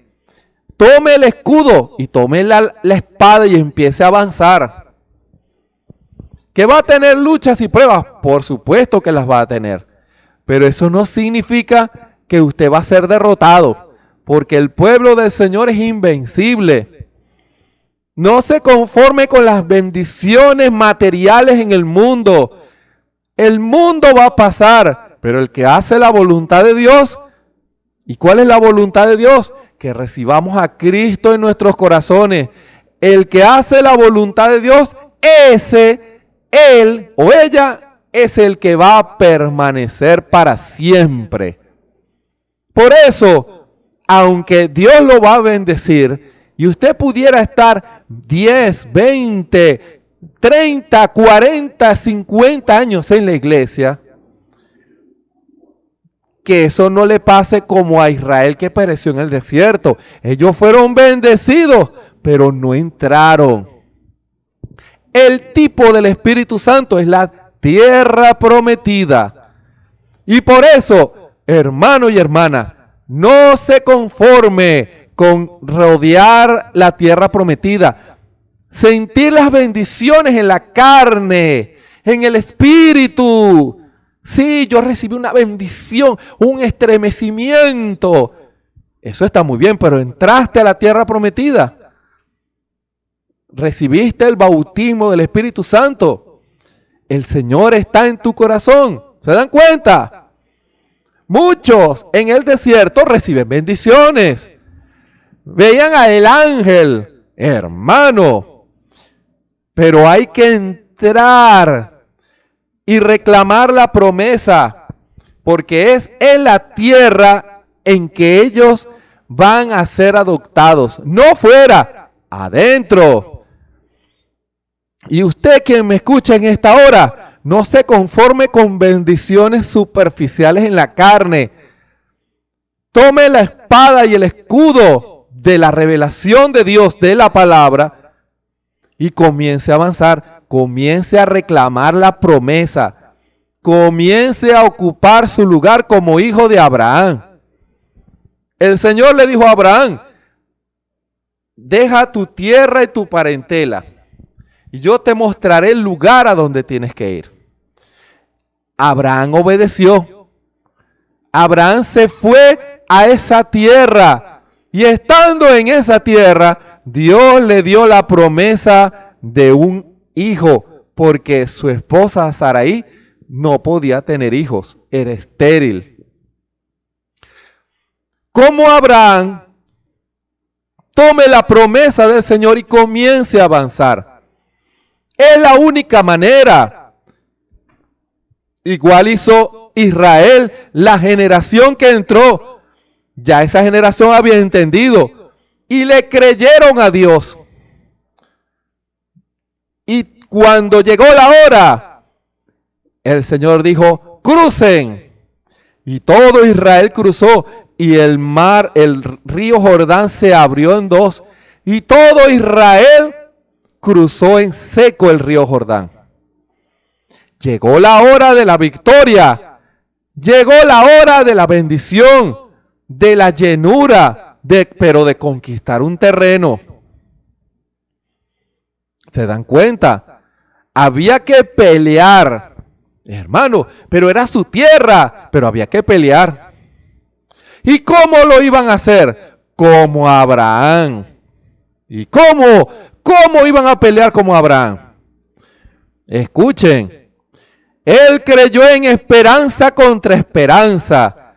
Tome el escudo y tome la espada y empiece a avanzar. ¿Que va a tener luchas y pruebas? Por supuesto que las va a tener. Pero eso no significa que usted va a ser derrotado. Porque el pueblo del Señor es invencible. No se conforme con las bendiciones materiales en el mundo. El mundo va a pasar. Pero el que hace la voluntad de Dios. ¿Y cuál es la voluntad de Dios? Que recibamos a Cristo en nuestros corazones. El que hace la voluntad de Dios, ese, él o ella, es el que va a permanecer para siempre. Por eso, aunque Dios lo va a bendecir, y usted pudiera estar 10, 20, 30, 40, 50 años en la iglesia, que eso no le pase como a Israel que pereció en el desierto. Ellos fueron bendecidos, pero no entraron. El tipo del Espíritu Santo es la tierra prometida. Y por eso, hermano y hermana, no se conforme con rodear la tierra prometida. Sentir las bendiciones en la carne, en el espíritu. Sí, yo recibí una bendición, un estremecimiento. Eso está muy bien, pero entraste a la tierra prometida. Recibiste el bautismo del Espíritu Santo. El Señor está en tu corazón. ¿Se dan cuenta? Muchos en el desierto reciben bendiciones. Veían al ángel, hermano. Pero hay que entrar y reclamar la promesa, porque es en la tierra en que ellos van a ser adoptados, no fuera, adentro. Y usted quien me escucha en esta hora, no se conforme con bendiciones superficiales en la carne. Tome la espada y el escudo de la revelación de Dios, de la palabra, y comience a avanzar, comience a reclamar la promesa, comience a ocupar su lugar como hijo de Abraham. El Señor le dijo a Abraham, deja tu tierra y tu parentela, y yo te mostraré el lugar a donde tienes que ir. Abraham obedeció. Abraham se fue a esa tierra, y estando en esa tierra, Dios le dio la promesa de un hijo, porque su esposa Sarai no podía tener hijos, era estéril. Como Abraham tome la promesa del Señor y comience a avanzar. Es la única manera. Igual hizo Israel, la generación que entró. Ya esa generación había entendido y le creyeron a Dios. Y cuando llegó la hora, el Señor dijo, crucen. Y todo Israel cruzó. Y el mar, el río Jordán se abrió en dos. Y todo Israel cruzó en seco el río Jordán. Llegó la hora de la victoria. Llegó la hora de la bendición, de la llenura, pero de conquistar un terreno. ¿Se dan cuenta? Había que pelear, hermano, pero era su tierra, pero había que pelear. ¿Y cómo lo iban a hacer? Como Abraham. ¿Y cómo iban a pelear como Abraham? Escuchen. Él creyó en esperanza contra esperanza.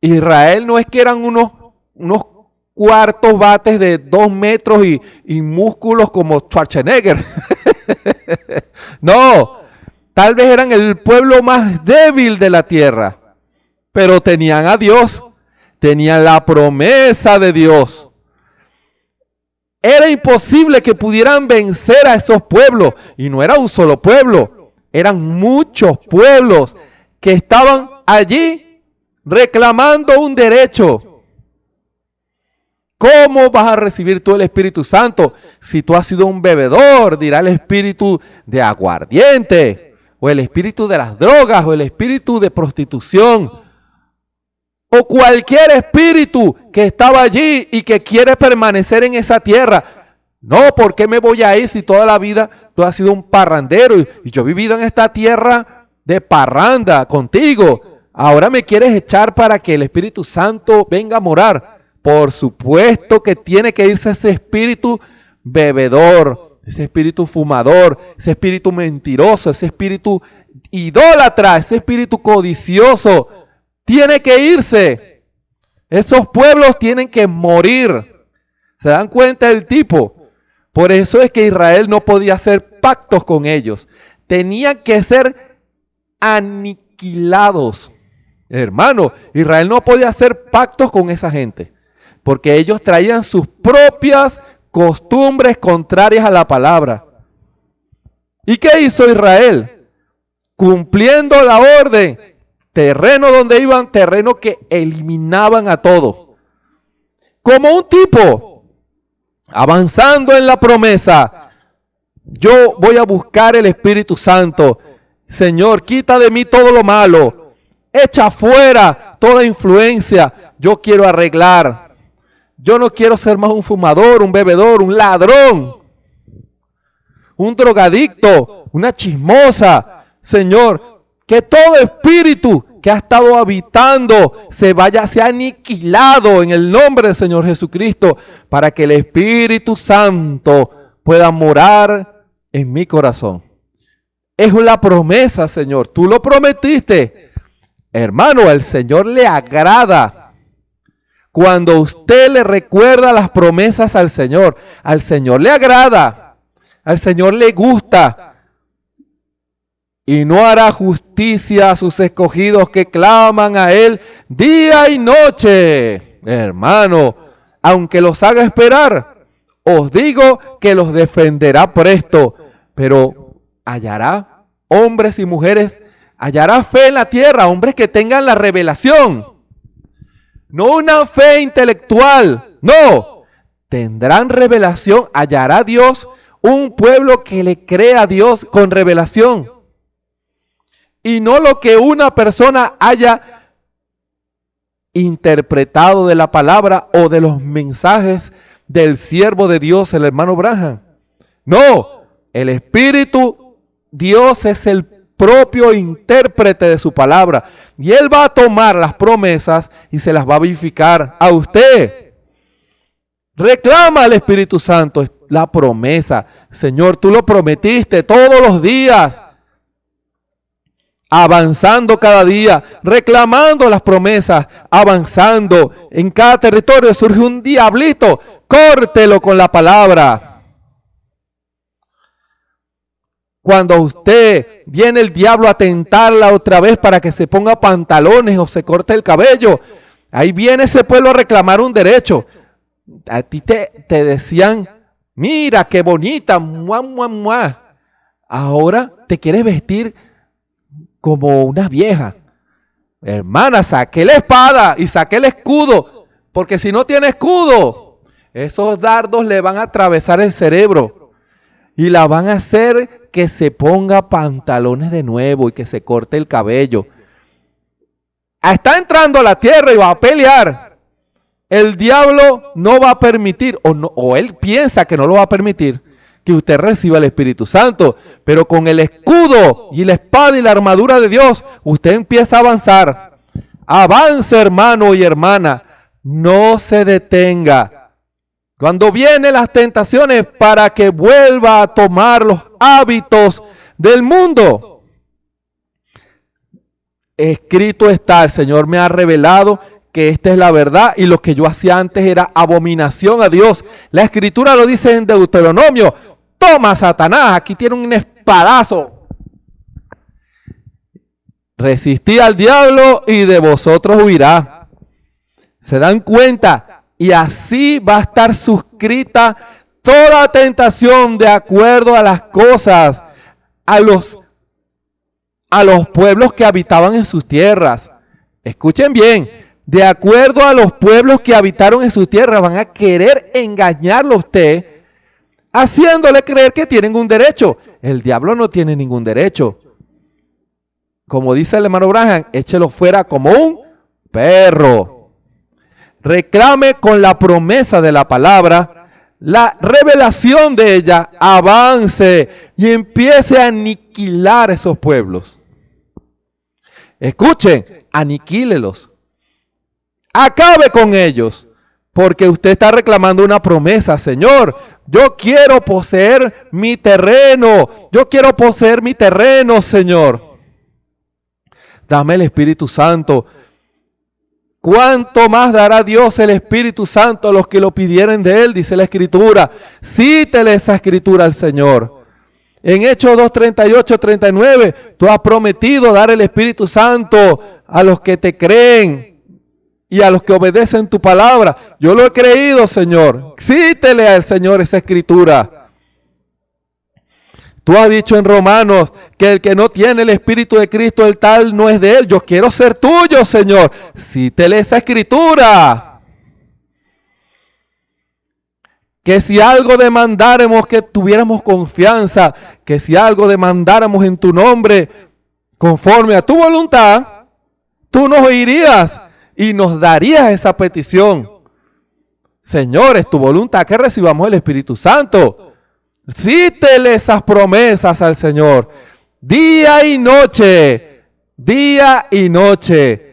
Israel no es que eran unos cuartos bates de 2 metros y músculos como Schwarzenegger. No, tal vez eran el pueblo más débil de la tierra. Pero tenían a Dios, tenían la promesa de Dios. Era imposible que pudieran vencer a esos pueblos. Y no era un solo pueblo, eran muchos pueblos que estaban allí reclamando un derecho. ¿Cómo vas a recibir tú el Espíritu Santo si tú has sido un bebedor? Dirá el espíritu de aguardiente, o el espíritu de las drogas, o el espíritu de prostitución. O cualquier espíritu que estaba allí y que quiere permanecer en esa tierra. No, ¿por qué me voy a ir si toda la vida tú has sido un parrandero y yo he vivido en esta tierra de parranda contigo? Ahora me quieres echar para que el Espíritu Santo venga a morar. Por supuesto que tiene que irse ese espíritu bebedor, ese espíritu fumador, ese espíritu mentiroso, ese espíritu idólatra, ese espíritu codicioso. Tiene que irse. Esos pueblos tienen que morir. ¿Se dan cuenta del tipo? Por eso es que Israel no podía hacer pactos con ellos. Tenían que ser aniquilados. Hermano, Israel no podía hacer pactos con esa gente. Porque ellos traían sus propias costumbres contrarias a la palabra. ¿Y qué hizo Israel? Cumpliendo la orden. Terreno donde iban, terreno que eliminaban a todo. Como un tipo, avanzando en la promesa, Yo voy a buscar el Espíritu Santo. Señor, quita de mí todo lo malo. Echa fuera toda influencia. Yo quiero arreglar. Yo no quiero ser más un fumador, un bebedor, un ladrón, un drogadicto, una chismosa. Señor, que todo espíritu que ha estado habitando sea aniquilado en el nombre del Señor Jesucristo, para que el Espíritu Santo pueda morar en mi corazón. Es la promesa, Señor. Tú lo prometiste. Hermano, al Señor le agrada cuando usted le recuerda las promesas al Señor. Al Señor le agrada. Al Señor le gusta. Y no hará justicia a sus escogidos que claman a Él día y noche. Hermano, aunque los haga esperar, os digo que los defenderá presto. Pero hallará hombres y mujeres, hallará fe en la tierra, hombres que tengan la revelación. No una fe intelectual, no. Tendrán revelación, hallará Dios un pueblo que le crea a Dios con revelación. Y no lo que una persona haya interpretado de la palabra o de los mensajes del siervo de Dios, el hermano Branham. No, el Espíritu, Dios es el propio intérprete de su palabra. Y Él va a tomar las promesas y se las va a vivificar a usted. Reclama al Espíritu Santo la promesa. Señor, tú lo prometiste todos los días. Avanzando cada día, reclamando las promesas, avanzando. En cada territorio surge un diablito, córtelo con la palabra. Cuando a usted viene el diablo a tentarla otra vez para que se ponga pantalones o se corte el cabello, ahí viene ese pueblo a reclamar un derecho. A ti te decían, mira qué bonita, mua, mua, mua. Ahora te quieres vestir como una vieja. Hermana, saque la espada y saque el escudo, porque si no tiene escudo, esos dardos le van a atravesar el cerebro y la van a hacer que se ponga pantalones de nuevo y que se corte el cabello. Está entrando a la tierra y va a pelear. El diablo no va a permitir, o él piensa que no lo va a permitir, que usted reciba el Espíritu Santo, pero con el escudo y la espada y la armadura de Dios, usted empieza a avanzar. Avance, hermano y hermana, no se detenga. Cuando vienen las tentaciones, para que vuelva a tomar los hábitos del mundo. Escrito está, el Señor me ha revelado que esta es la verdad y lo que yo hacía antes era abominación a Dios. La Escritura lo dice en Deuteronomio. Toma, Satanás, aquí tiene un espadazo. Resistid al diablo y de vosotros huirá. ¿Se dan cuenta? Y así va a estar suscrita toda tentación de acuerdo a las cosas, a los pueblos que habitaban en sus tierras. Escuchen bien, de acuerdo a los pueblos que habitaron en sus tierras, van a querer engañarlo a usted, haciéndole creer que tienen un derecho. El diablo no tiene ningún derecho. Como dice el hermano Branham, échelo fuera como un perro. Reclame con la promesa de la palabra, la revelación de ella, avance y empiece a aniquilar esos pueblos. Escuchen, aniquílelos. Acabe con ellos, porque usted está reclamando una promesa. Señor, yo quiero poseer mi terreno. Yo quiero poseer mi terreno, Señor. Dame el Espíritu Santo. ¿Cuánto más dará Dios el Espíritu Santo a los que lo pidieren de Él? Dice la Escritura. Cítele esa Escritura al Señor. En Hechos 2:38, 39, tú has prometido dar el Espíritu Santo a los que te creen y a los que obedecen tu palabra. Yo lo he creído, Señor. Cítele al Señor esa Escritura. Tú has dicho en Romanos que el que no tiene el Espíritu de Cristo, el tal no es de Él. Yo quiero ser tuyo, Señor. Cítele esa Escritura. que si algo demandáramos, que tuviéramos confianza, que si algo demandáramos en tu nombre, conforme a tu voluntad, tú nos oirías y nos darías esa petición. Señor, es tu voluntad que recibamos el Espíritu Santo. Cítele esas promesas al Señor. Día y noche, día y noche.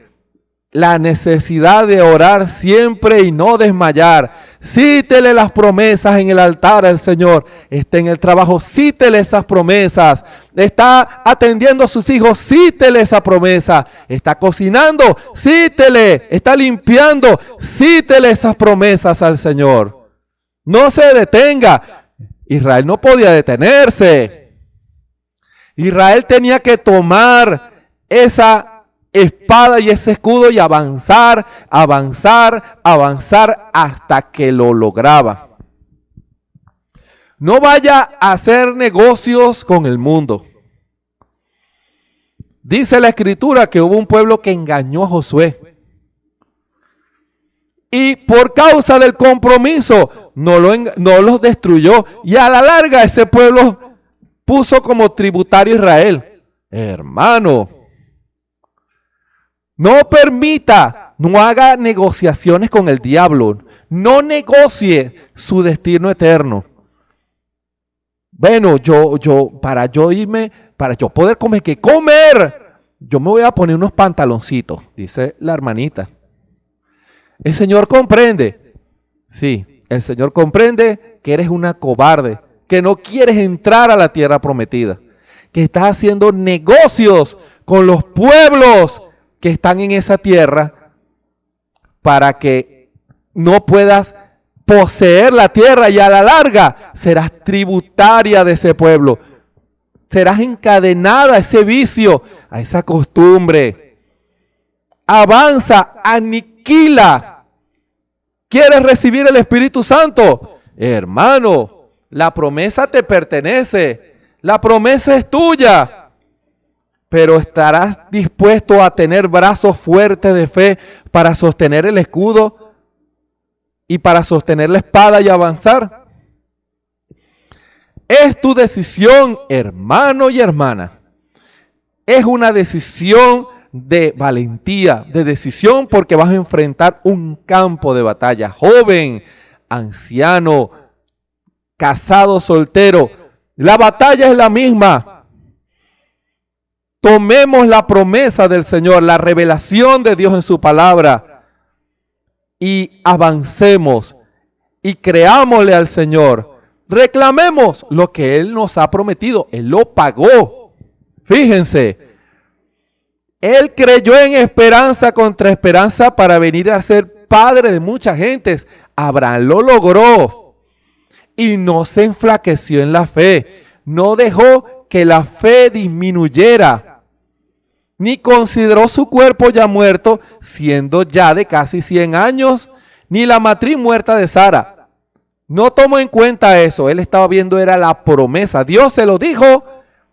La necesidad de orar siempre y no desmayar. Cítele las promesas en el altar al Señor. Está en el trabajo, cítele esas promesas. Está atendiendo a sus hijos, cítele esa promesa. Está cocinando, cítele. Está limpiando, cítele esas promesas al Señor. No se detenga. Israel no podía detenerse. Israel tenía que tomar esa espada y ese escudo y avanzar, avanzar, avanzar hasta que lo lograba. No vaya a hacer negocios con el mundo. Dice la Escritura que hubo un pueblo que engañó a Josué. Y por causa del compromiso no los destruyó. Y a la larga ese pueblo puso como tributario a Israel. Hermano, no permita, no haga negociaciones con el diablo. No negocie su destino eterno. Bueno, para yo poder comer, ¿qué comer? Yo me voy a poner unos pantaloncitos, dice la hermanita. El Señor comprende. Sí, el Señor comprende que eres una cobarde, que no quieres entrar a la tierra prometida, que estás haciendo negocios con los pueblos que están en esa tierra para que no puedas poseer la tierra y a la larga serás tributaria de ese pueblo. Serás encadenada a ese vicio, a esa costumbre. Avanza, aniquila. ¿Quieres recibir el Espíritu Santo? Hermano, la promesa te pertenece. La promesa es tuya. Pero estarás dispuesto a tener brazos fuertes de fe para sostener el escudo y para sostener la espada y avanzar. Es tu decisión, hermano y hermana. Es una decisión de valentía, de decisión porque vas a enfrentar un campo de batalla. Joven, anciano, casado, soltero, la batalla es la misma. Tomemos la promesa del Señor, la revelación de Dios en su palabra y avancemos y creámosle al Señor. Reclamemos lo que Él nos ha prometido. Él lo pagó. Fíjense, Él creyó en esperanza contra esperanza para venir a ser padre de muchas gentes. Abraham lo logró y no se enflaqueció en la fe. No dejó que la fe disminuyera. Ni consideró su cuerpo ya muerto, siendo ya de casi 100 años, ni la matriz muerta de Sara. No tomó en cuenta eso, él estaba viendo era la promesa. Dios se lo dijo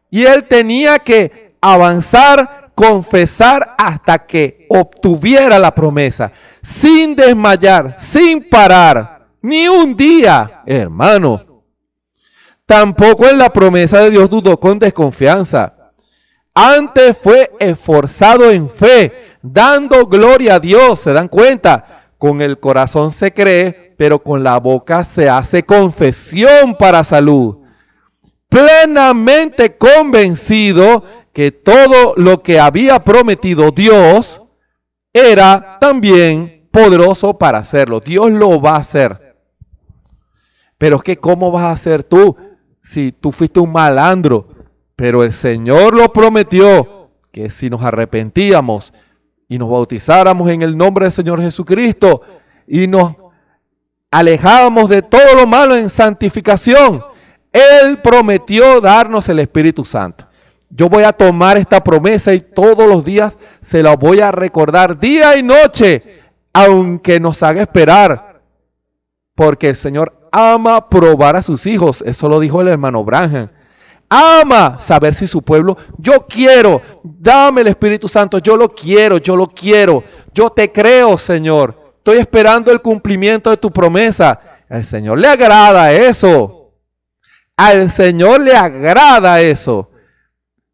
y él tenía que avanzar, confesar hasta que obtuviera la promesa, sin desmayar, sin parar, ni un día, hermano. Tampoco en la promesa de Dios dudó con desconfianza. Antes fue esforzado en fe, dando gloria a Dios. ¿Se dan cuenta? Con el corazón se cree, pero con la boca se hace confesión para salud. Plenamente convencido que todo lo que había prometido Dios era también poderoso para hacerlo. Dios lo va a hacer. Pero es que ¿cómo vas a hacer tú si tú fuiste un malandro? Pero el Señor lo prometió, que si nos arrepentíamos y nos bautizáramos en el nombre del Señor Jesucristo y nos alejábamos de todo lo malo en santificación, Él prometió darnos el Espíritu Santo. Yo voy a tomar esta promesa y todos los días se la voy a recordar día y noche, aunque nos haga esperar, porque el Señor ama probar a sus hijos. Eso lo dijo el hermano Branham. Ama saber si su pueblo, yo quiero, dame el Espíritu Santo, yo lo quiero, yo te creo, Señor. Estoy esperando el cumplimiento de tu promesa. Al Señor le agrada eso. Al Señor le agrada eso.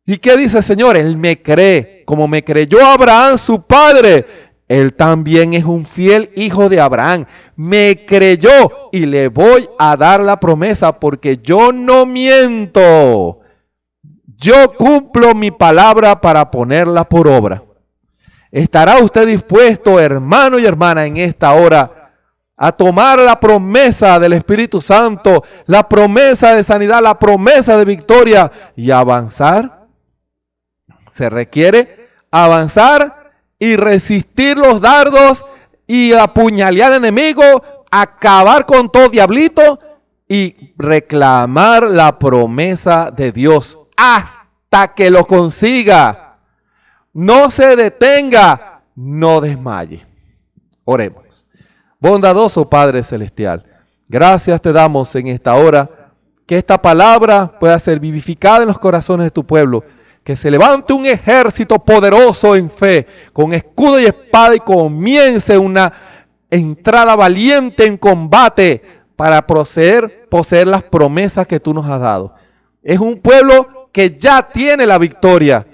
¿Y qué dice el Señor? Él me cree, como me creyó Abraham su padre. Él también es un fiel hijo de Abraham. Me creyó y le voy a dar la promesa porque yo no miento. Yo cumplo mi palabra para ponerla por obra. ¿Estará usted dispuesto, hermano y hermana, en esta hora a tomar la promesa del Espíritu Santo, la promesa de sanidad, la promesa de victoria y avanzar? Se requiere avanzar y resistir los dardos y apuñalar al enemigo, acabar con todo diablito y reclamar la promesa de Dios hasta que lo consiga. No se detenga, no desmaye. Oremos. Bondadoso Padre Celestial, gracias te damos en esta hora, que esta palabra pueda ser vivificada en los corazones de tu pueblo, que se levante un ejército poderoso en fe, con escudo y espada, y comience una entrada valiente en combate para poseer las promesas que tú nos has dado. Es un pueblo que ya tiene la victoria.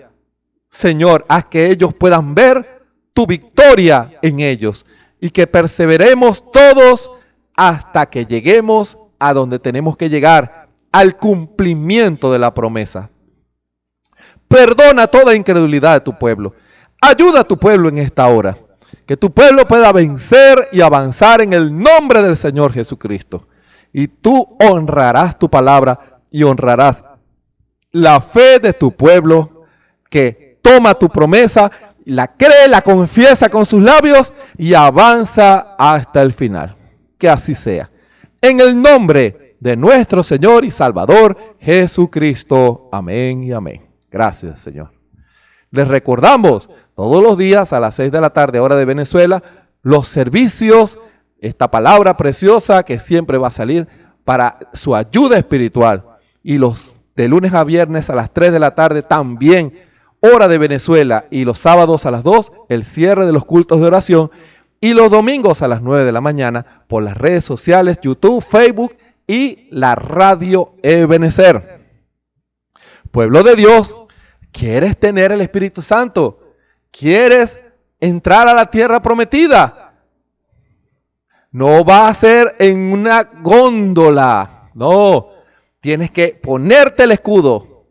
Señor, haz que ellos puedan ver tu victoria en ellos y que perseveremos todos hasta que lleguemos a donde tenemos que llegar, al cumplimiento de la promesa. Perdona toda incredulidad de tu pueblo. Ayuda a tu pueblo en esta hora. Que tu pueblo pueda vencer y avanzar en el nombre del Señor Jesucristo. Y tú honrarás tu palabra y honrarás la fe de tu pueblo, que toma tu promesa, la cree, la confiesa con sus labios y avanza hasta el final. Que así sea. En el nombre de nuestro Señor y Salvador Jesucristo. Amén y amén. Gracias, Señor. Les recordamos todos los días a las 6 de la tarde, hora de Venezuela, los servicios, esta palabra preciosa que siempre va a salir para su ayuda espiritual. Y los de lunes a viernes a las 3 de la tarde también, hora de Venezuela. Y los sábados a las 2, el cierre de los cultos de oración. Y los domingos a las 9 de la mañana por las redes sociales, YouTube, Facebook y la radio Ebenecer. Pueblo de Dios, ¿quieres tener el Espíritu Santo? ¿Quieres entrar a la tierra prometida? No va a ser en una góndola, no. Tienes que ponerte el escudo,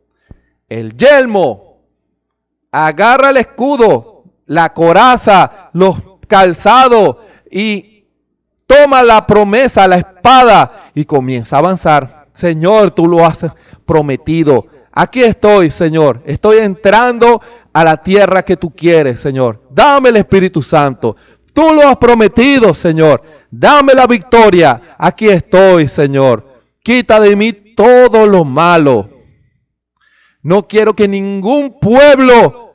el yelmo, agarra el escudo, la coraza, los calzados y toma la promesa, la espada y comienza a avanzar. Señor, tú lo has prometido. Aquí estoy, Señor. Estoy entrando a la tierra que tú quieres, Señor. Dame el Espíritu Santo. Tú lo has prometido, Señor. Dame la victoria. Aquí estoy, Señor. Quita de mí todo lo malo. No quiero que ningún pueblo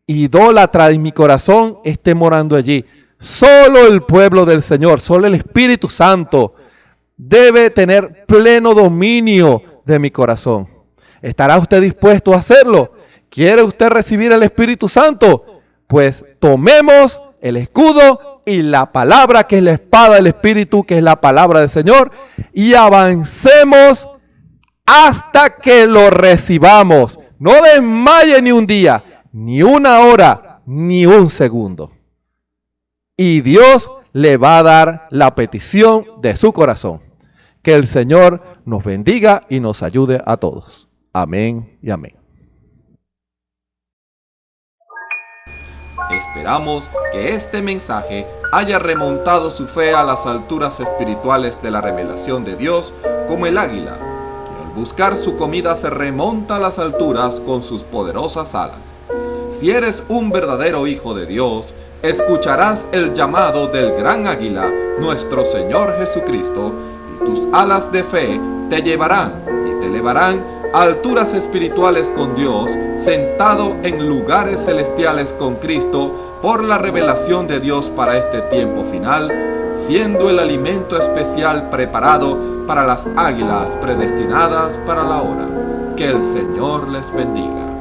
idólatra en mi corazón esté morando allí. Solo el pueblo del Señor, solo el Espíritu Santo debe tener pleno dominio de mi corazón. ¿Estará usted dispuesto a hacerlo? ¿Quiere usted recibir el Espíritu Santo? Pues tomemos el escudo y la palabra, que es la espada del Espíritu, que es la palabra del Señor, y avancemos hasta que lo recibamos. No desmaye ni un día, ni una hora, ni un segundo. Y Dios le va a dar la petición de su corazón. Que el Señor nos bendiga y nos ayude a todos. Amén y amén. Esperamos que este mensaje haya remontado su fe a las alturas espirituales de la revelación de Dios, como el águila, que al buscar su comida se remonta a las alturas con sus poderosas alas. Si eres un verdadero hijo de Dios, escucharás el llamado del gran águila, nuestro Señor Jesucristo, y tus alas de fe te llevarán y te elevarán a alturas espirituales con Dios, sentado en lugares celestiales con Cristo, por la revelación de Dios para este tiempo final, siendo el alimento especial preparado para las águilas predestinadas para la hora. Que el Señor les bendiga.